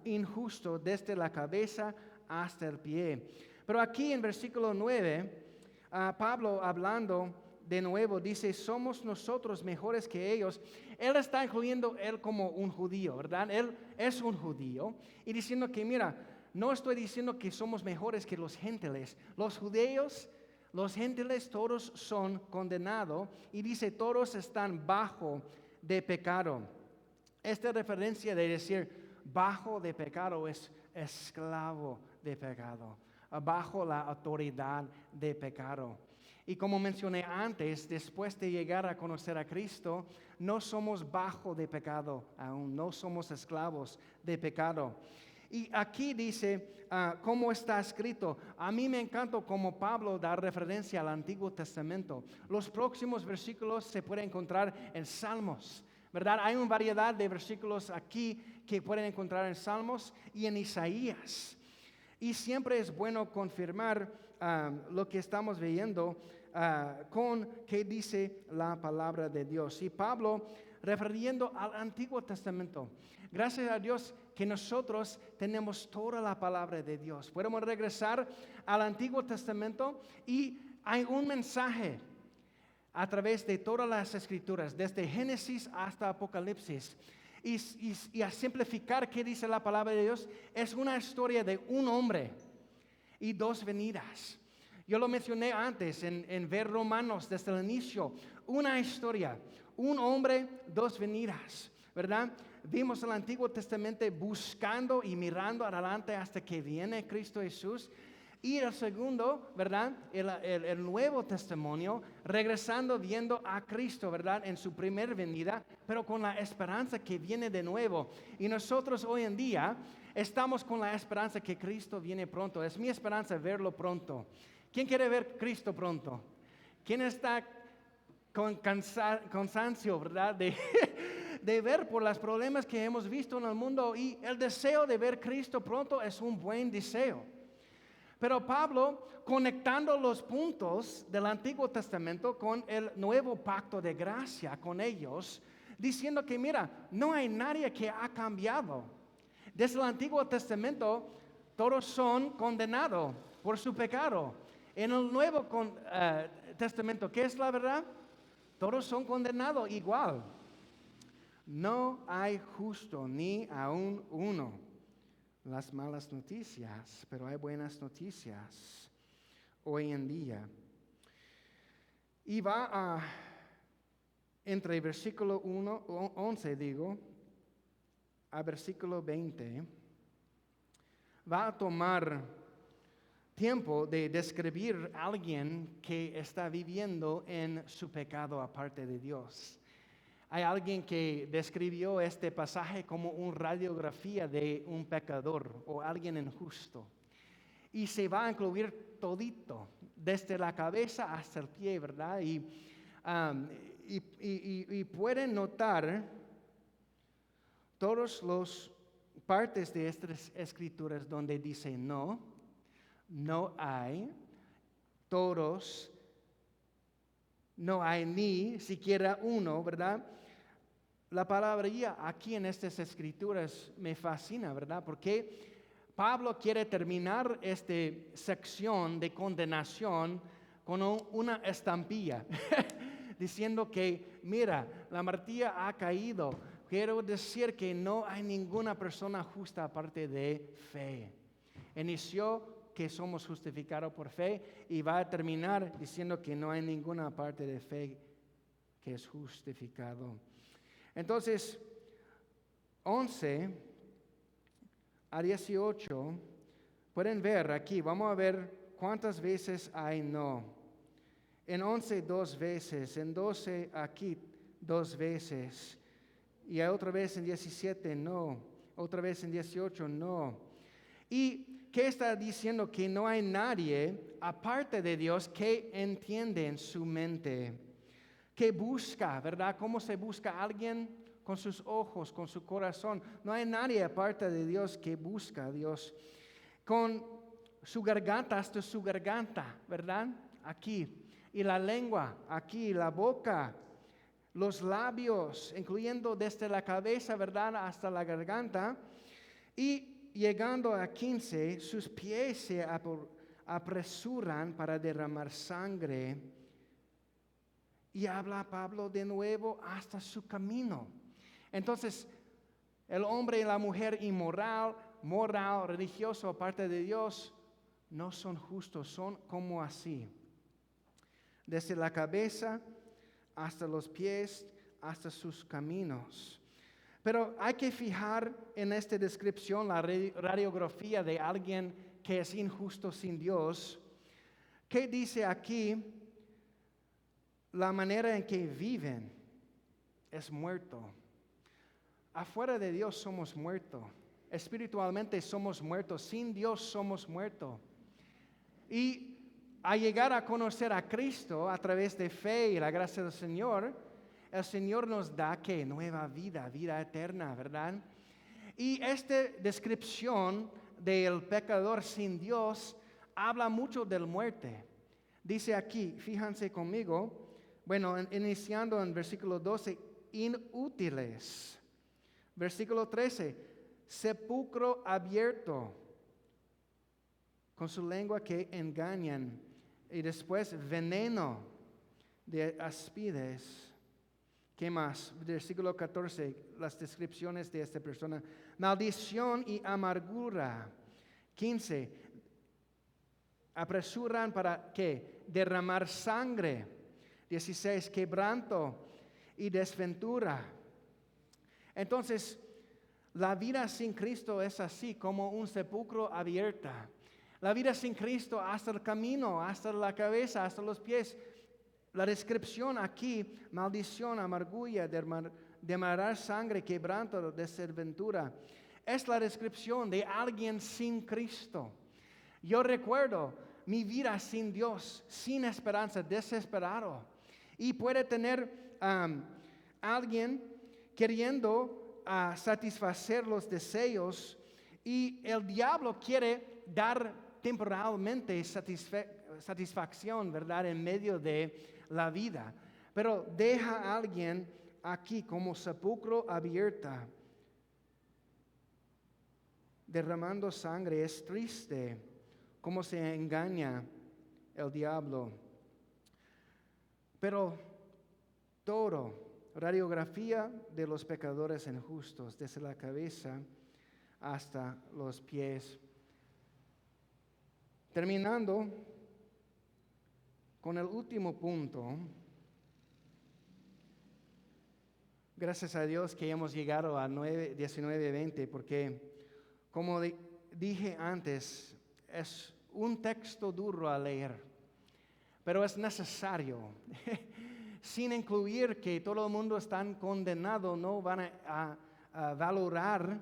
injustos desde la cabeza hasta el pie. Pero aquí en versículo 9, Pablo hablando de nuevo dice, somos nosotros mejores que ellos. Él está incluyendo él como un judío, ¿verdad? Él es un judío y diciendo que, mira, no estoy diciendo que somos mejores que los gentiles. Los judíos, los gentiles, todos son condenados y dice, todos están bajo de pecado. Esta referencia de decir bajo de pecado es esclavo de pecado, bajo la autoridad de pecado. Y como mencioné antes, después de llegar a conocer a Cristo, no somos bajo de pecado aún, no somos esclavos de pecado. Y aquí dice, ¿cómo está escrito? A mí me encanta cómo Pablo da referencia al Antiguo Testamento. Los próximos versículos se pueden encontrar en Salmos, ¿verdad? Hay una variedad de versículos aquí que pueden encontrar en Salmos y en Isaías. Y siempre es bueno confirmar lo que estamos viendo con qué dice la palabra de Dios. Y Pablo, refiriendo al Antiguo Testamento, gracias a Dios que nosotros tenemos toda la palabra de Dios. Podemos regresar al Antiguo Testamento y hay un mensaje a través de todas las escrituras, desde Génesis hasta Apocalipsis. Y a simplificar qué dice la palabra de Dios, es una historia de un hombre y dos venidas. Yo lo mencioné antes en ver Romanos desde el inicio. Una historia, un hombre, dos venidas, ¿verdad? Vimos el Antiguo Testamento buscando y mirando adelante hasta que viene Cristo Jesús. Y el segundo, ¿verdad? El Nuevo Testimonio, regresando, viendo a Cristo, ¿verdad? En su primer venida, pero con la esperanza que viene de nuevo. Y nosotros hoy en día estamos con la esperanza que Cristo viene pronto. Es mi esperanza verlo pronto. ¿Quién quiere ver Cristo pronto? ¿Quién está con cansancio, verdad? De ver por los problemas que hemos visto en el mundo. Y el deseo de ver Cristo pronto es un buen deseo. Pero Pablo, conectando los puntos del Antiguo Testamento con el nuevo pacto de gracia con ellos, diciendo que mira, no hay nadie que ha cambiado. Desde el Antiguo Testamento, todos son condenados por su pecado. En el Nuevo Testamento, ¿qué es la verdad? Todos son condenados igual. No hay justo ni aún uno. Las malas noticias, pero hay buenas noticias hoy en día. Y va entre versículo 11, a versículo 20, va a tomar tiempo de describir a alguien que está viviendo en su pecado aparte de Dios. Hay alguien que describió este pasaje como una radiografía de un pecador o alguien injusto. Y se va a incluir todito, desde la cabeza hasta el pie, ¿verdad? Y pueden notar todas las partes de estas escrituras donde dice no hay, todos, no hay ni siquiera uno, ¿verdad? La palabra aquí en estas escrituras me fascina, ¿verdad? Porque Pablo quiere terminar esta sección de condenación con una estampilla, diciendo que, mira, la martilla ha caído. Quiero decir que no hay ninguna persona justa aparte de fe. Inició que somos justificados por fe y va a terminar diciendo que no hay ninguna parte de fe que es justificado. Entonces, 11 a 18, pueden ver aquí, vamos a ver cuántas veces hay no. En 11, 2 veces, en 12 aquí 2 veces, y otra vez en 17 no, otra vez en 18 no. ¿Y qué está diciendo? Que no hay nadie aparte de Dios que entiende en su mente, que busca, ¿verdad? ¿Cómo se busca a alguien? Con sus ojos, con su corazón. No hay nadie aparte de Dios que busca a Dios. Con su garganta hasta su garganta, ¿verdad? Aquí. Y la lengua, aquí, la boca, los labios, incluyendo desde la cabeza, ¿verdad? Hasta la garganta. Y llegando a 15, sus pies se apresuran para derramar sangre. Y habla Pablo de nuevo hasta su camino. Entonces, el hombre y la mujer inmoral, moral, religioso, aparte de Dios, no son justos, son como así. Desde la cabeza hasta los pies, hasta sus caminos. Pero hay que fijar en esta descripción la radiografía de alguien que es injusto sin Dios. ¿Qué dice aquí? La manera en que viven es muerto. Afuera de Dios somos muertos. Espiritualmente somos muertos. Sin Dios somos muertos. Y al llegar a conocer a Cristo a través de fe y la gracia del Señor, el Señor nos da ¿qué? Nueva vida, vida eterna, ¿verdad? Y esta descripción del pecador sin Dios habla mucho de la muerte. Dice aquí, fíjense conmigo, bueno, iniciando en versículo 12, inútiles. Versículo 13, sepulcro abierto, con su lengua que engañan. Y después veneno de áspides. ¿Qué más? Versículo 14, las descripciones de esta persona. Maldición y amargura. 15, apresuran para ¿qué? Derramar sangre. 16, quebranto y desventura. Entonces, la vida sin Cristo es así como un sepulcro abierto. La vida sin Cristo hasta el camino, hasta la cabeza, hasta los pies. La descripción aquí, maldición, amargura, derramar sangre, quebranto, desventura, es la descripción de alguien sin Cristo. Yo recuerdo mi vida sin Dios, sin esperanza, desesperado. Y puede tener alguien queriendo satisfacer los deseos y el diablo quiere dar temporalmente satisfacción, ¿verdad? En medio de la vida. Pero deja a alguien aquí como sepulcro abierta, derramando sangre. Es triste cómo se engaña el diablo. Pero todo, radiografía de los pecadores injustos, desde la cabeza hasta los pies. Terminando con el último punto. Gracias a Dios que hemos llegado a 19:20, porque como dije antes, es un texto duro a leer, pero es necesario. Sin incluir que todo el mundo está condenado, no van a valorar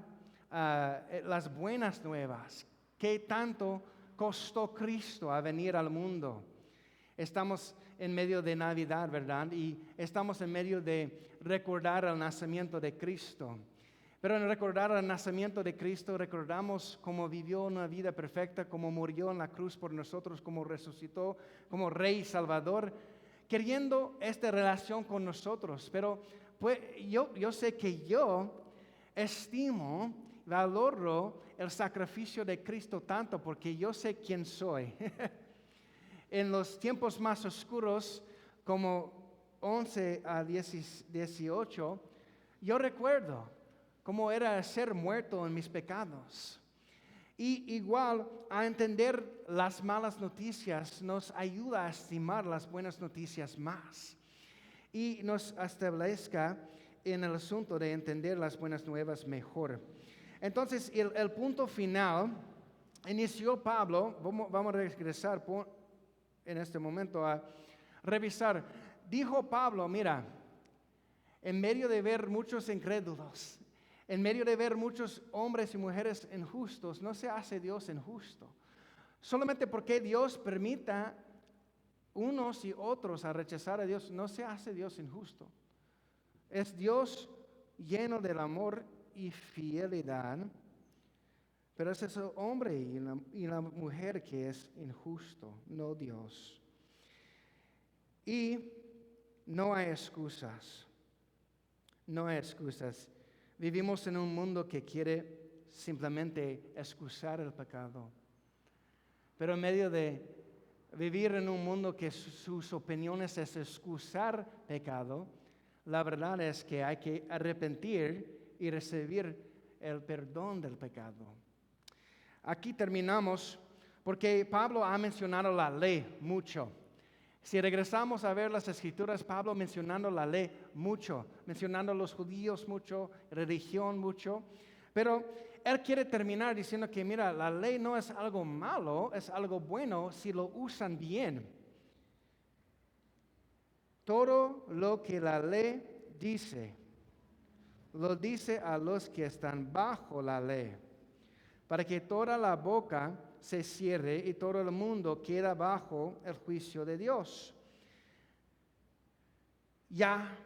las buenas nuevas. ¿Qué tanto costó Cristo a venir al mundo? Estamos en medio de Navidad, ¿verdad? Y estamos en medio de recordar el nacimiento de Cristo. Pero en recordar el nacimiento de Cristo, recordamos cómo vivió una vida perfecta, cómo murió en la cruz por nosotros, cómo resucitó como Rey y Salvador, queriendo esta relación con nosotros. Pero pues, yo sé que yo estimo, valoro el sacrificio de Cristo tanto porque yo sé quién soy. En los tiempos más oscuros, como 11 a 18, yo recuerdo cómo era ser muerto en mis pecados. Y igual a entender las malas noticias nos ayuda a estimar las buenas noticias más. Y nos establezca en el asunto de entender las buenas nuevas mejor. Entonces, el punto final, inició Pablo, vamos a regresar en este momento a revisar. Dijo Pablo, mira, en medio de ver muchos incrédulos, en medio de ver muchos hombres y mujeres injustos, no se hace Dios injusto. Solamente porque Dios permita unos y otros a rechazar a Dios, no se hace Dios injusto. Es Dios lleno del amor y fidelidad, pero es ese hombre y la mujer que es injusto, no Dios. Y no hay excusas. No hay excusas. Vivimos en un mundo que quiere simplemente excusar el pecado. Pero en medio de vivir en un mundo que sus opiniones es excusar pecado, la verdad es que hay que arrepentir y recibir el perdón del pecado. Aquí terminamos porque Pablo ha mencionado la ley mucho. Si regresamos a ver las Escrituras, Pablo mencionando la ley mucho, mencionando a los judíos mucho, religión mucho, pero él quiere terminar diciendo que mira, la ley no es algo malo, es algo bueno si lo usan bien. Todo lo que la ley dice, lo dice a los que están bajo la ley, para que toda la boca se cierre y todo el mundo queda bajo el juicio de Dios. Ya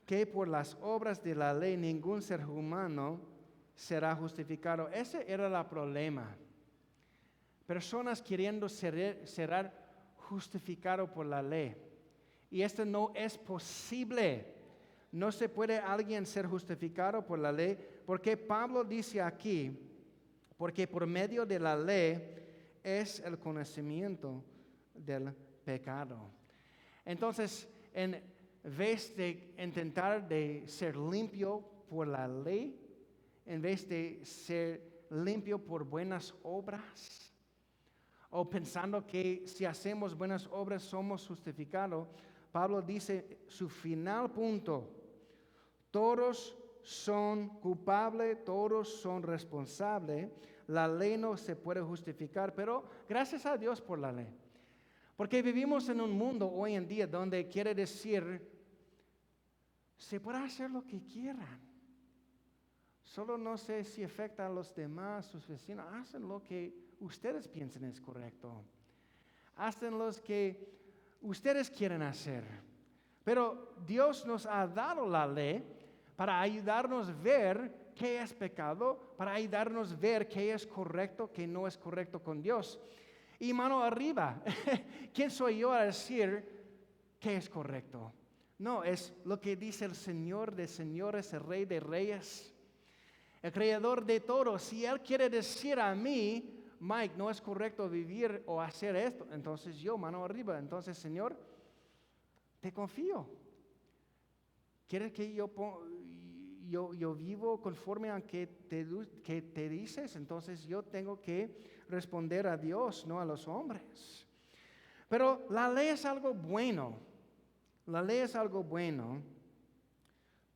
que por las obras de la ley ningún ser humano será justificado. Ese era el problema. Personas queriendo ser justificados por la ley. Y esto no es posible. No se puede alguien ser justificado por la ley, porque Pablo dice aquí, porque por medio de la ley es el conocimiento del pecado. Entonces, en vez de intentar de ser limpio por la ley, en vez de ser limpio por buenas obras, o pensando que si hacemos buenas obras somos justificados, Pablo dice su final punto: todos son culpables, todos son responsables. La ley no se puede justificar, pero gracias a Dios por la ley. Porque vivimos en un mundo hoy en día donde quiere decir, se puede hacer lo que quieran. Solo no sé si afecta a los demás, sus vecinos. Hacen lo que ustedes piensen es correcto. Hacen lo que ustedes quieren hacer. Pero Dios nos ha dado la ley para ayudarnos a ver qué es pecado, para ayudarnos a ver qué es correcto, qué no es correcto con Dios. Y mano arriba. ¿Quién soy yo a decir qué es correcto? No, es lo que dice el Señor de señores, el Rey de reyes, el Creador de todo. Si Él quiere decir a mí, Mike, no es correcto vivir o hacer esto, entonces yo, mano arriba. Entonces, Señor, te confío. ¿Quieres que yo vivo conforme a que te dices? Entonces yo tengo que responder a Dios, no a los hombres. Pero la ley es algo bueno. La ley es algo bueno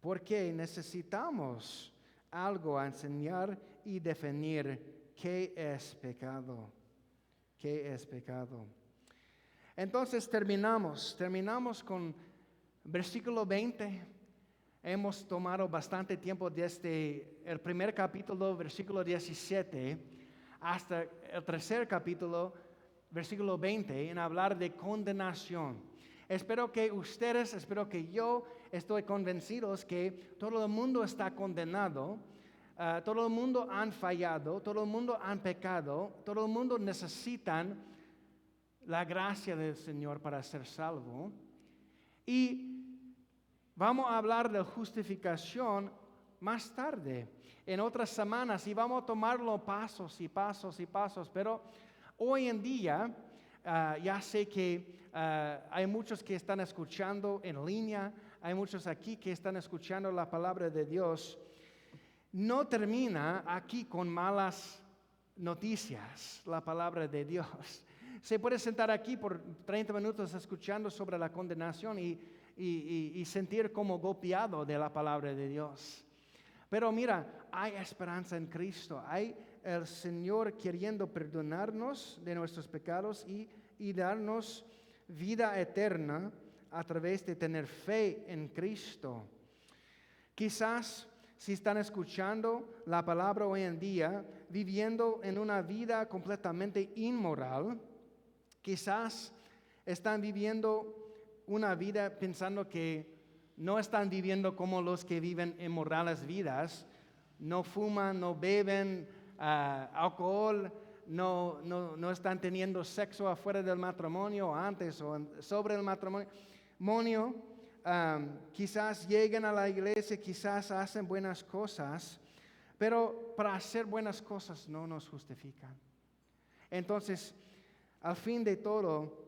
porque necesitamos algo a enseñar y definir qué es pecado. ¿Qué es pecado? Entonces terminamos con versículo 20. Hemos tomado bastante tiempo desde el primer capítulo, versículo 17, hasta el tercer capítulo, versículo 20, en hablar de condenación. Espero que yo estoy convencidos que todo el mundo está condenado, todo el mundo han fallado, todo el mundo han pecado, todo el mundo necesitan la gracia del Señor para ser salvo. Y vamos a hablar de justificación más tarde, en otras semanas, y vamos a tomarlo pasos y pasos y pasos. Pero hoy en día, ya sé que hay muchos que están escuchando en línea, hay muchos aquí que están escuchando la palabra de Dios. No termina aquí con malas noticias, la palabra de Dios. Se puede sentar aquí por 30 minutos escuchando sobre la condenación y sentir como golpeado de la palabra de Dios. Pero mira, hay esperanza en Cristo. Hay el Señor queriendo perdonarnos de nuestros pecados y darnos vida eterna a través de tener fe en Cristo. Quizás si están escuchando la palabra hoy en día, viviendo en una vida completamente inmoral, quizás están viviendo una vida pensando que no están viviendo como los que viven inmorales vidas, no fuman, no beben alcohol, no están teniendo sexo afuera del matrimonio, antes o sobre el matrimonio. Quizás lleguen a la iglesia, quizás hacen buenas cosas, pero para hacer buenas cosas no nos justifican. Entonces, al fin de todo,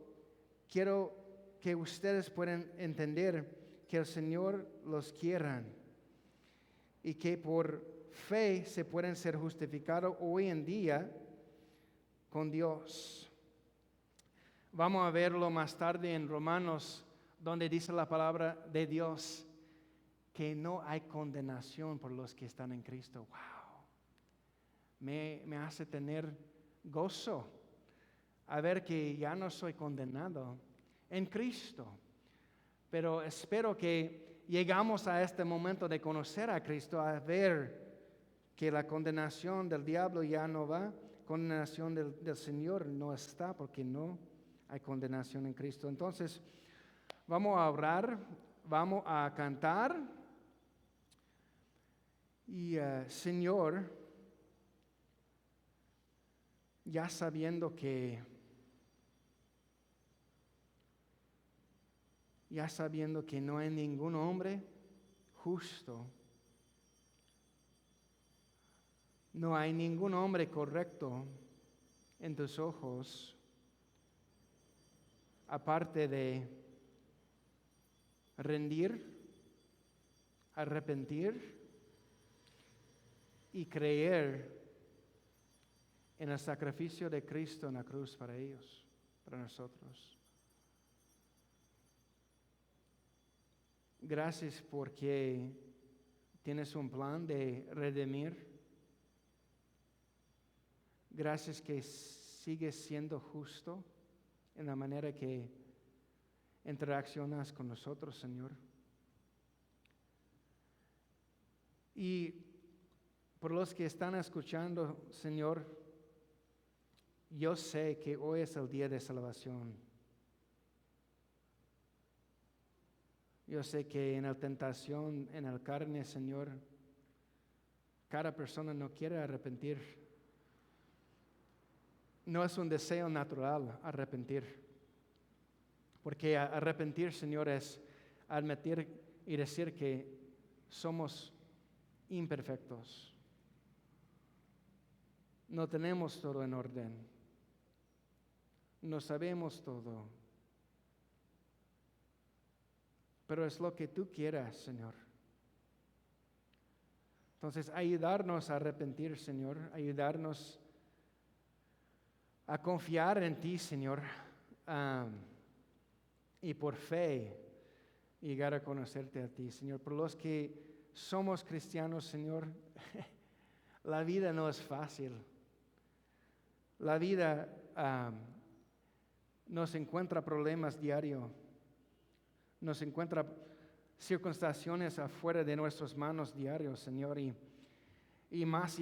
quiero que ustedes puedan entender que el Señor los quiera y que por fe se pueden ser justificados hoy en día con Dios. Vamos a verlo más tarde en Romanos, donde dice la palabra de Dios que no hay condenación por los que están en Cristo. ¡Wow! Me hace tener gozo a ver que ya no soy condenado en Cristo. Pero espero que llegamos a este momento de conocer a Cristo, a ver que la condenación del diablo ya no va, condenación del Señor no está, porque no hay condenación en Cristo. Entonces, vamos a orar, vamos a cantar. Y Señor, ya sabiendo que no hay ningún hombre justo, no hay ningún hombre correcto en tus ojos, aparte de rendir, arrepentir y creer en el sacrificio de Cristo en la cruz para ellos, para nosotros. Gracias porque tienes un plan de redimir. Gracias que sigues siendo justo en la manera que interaccionas con nosotros, Señor. Y por los que están escuchando, Señor, yo sé que hoy es el día de salvación. Yo sé que en la tentación, en la carne, Señor, cada persona no quiere arrepentir. no es un deseo natural arrepentir. Porque arrepentir, Señor, es admitir y decir que somos imperfectos. No tenemos todo en orden. No sabemos todo. Pero es lo que tú quieras, Señor. Entonces, ayudarnos a arrepentir, Señor. Ayudarnos a confiar en ti, Señor. Y por fe llegar a conocerte a ti, Señor. Por los que somos cristianos, Señor, la vida no es fácil. La vida nos encuentra problemas diarios. Nos encuentra circunstancias afuera de nuestras manos diarios, Señor. Y más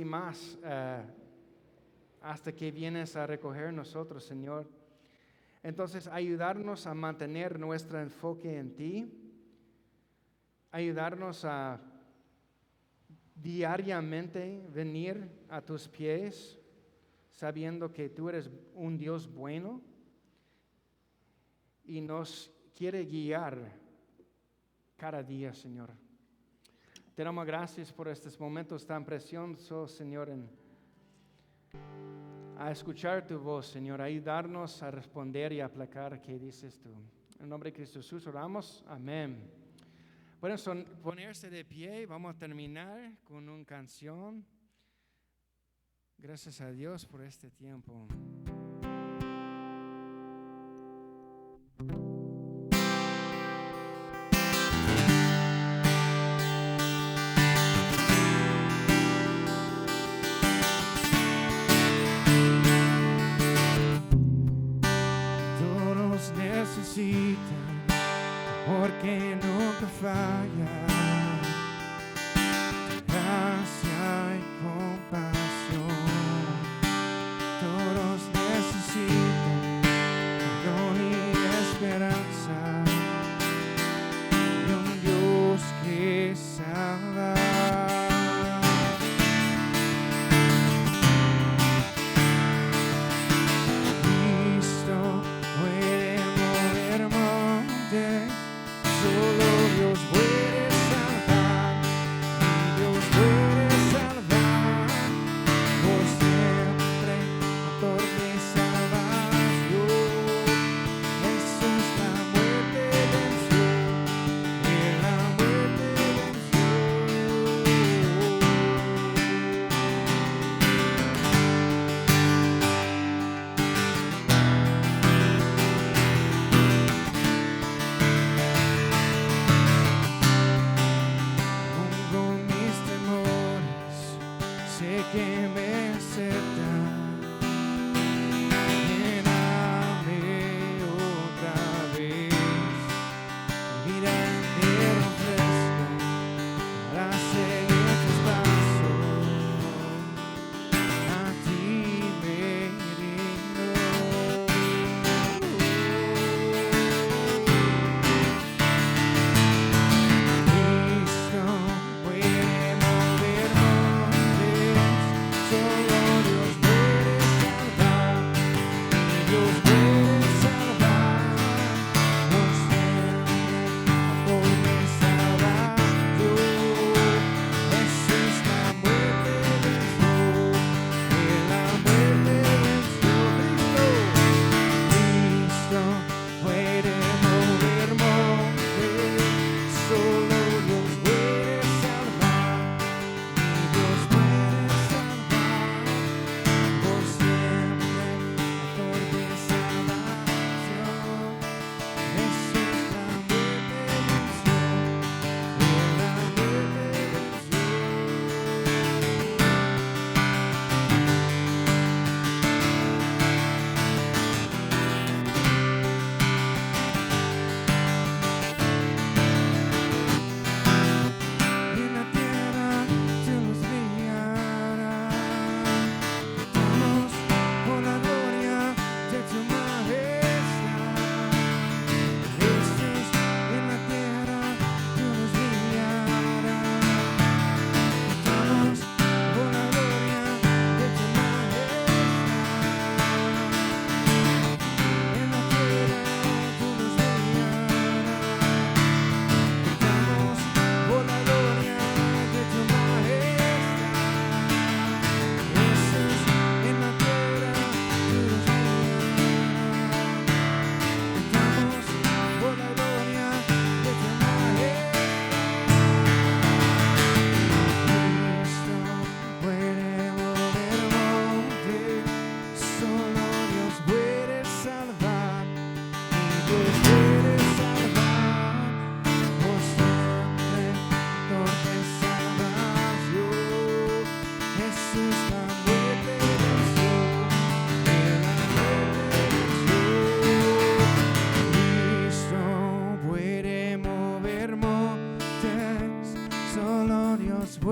hasta que vienes a recoger nosotros, Señor. Entonces, ayudarnos a mantener nuestro enfoque en ti, ayudarnos a diariamente venir a tus pies, sabiendo que tú eres un Dios bueno y nos quiere guiar cada día, Señor. Te damos gracias por estos momentos tan preciosos, Señor, a escuchar tu voz, Señor, ayudarnos a responder y aplicar qué dices tú. En nombre de Cristo Jesús oramos. Amén. Pueden ponerse de pie. Vamos a terminar con una canción. Gracias a Dios por este tiempo. Necesitan, porque nunca falla, gracia y compasión. Todos necesitan.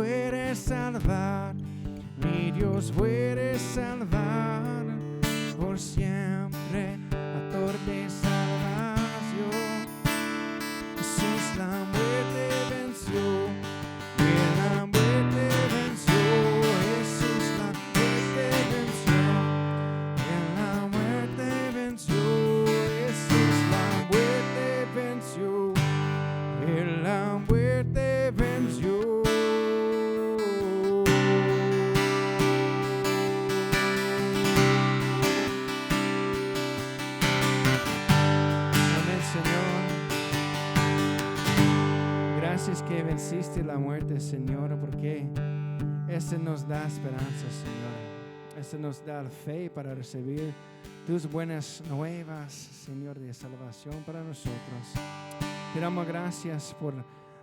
puede salvar, mi Dios puede salvar, por siempre actor de salvación. Jesús la muerte venció, y la muerte venció. Jesús la muerte venció, y la muerte venció. Jesús la muerte venció, y la muerte venció. Amén, Señor. Gracias que venciste la muerte, Señor, porque ese nos da esperanza, Señor. Ese nos da fe para recibir tus buenas nuevas, Señor, de salvación para nosotros. Te damos gracias por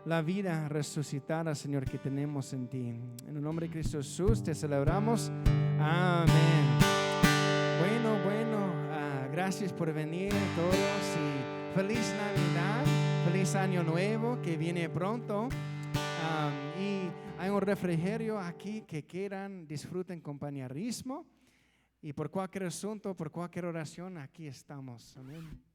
la vida resucitada, Señor, que tenemos en ti. En el nombre de Cristo Jesús te celebramos. Amén. Bueno, gracias por venir todos y feliz Navidad, feliz Año Nuevo que viene pronto. Y hay un refrigerio aquí que quieran, disfruten compañerismo. Y por cualquier asunto, por cualquier oración, aquí estamos. Amén.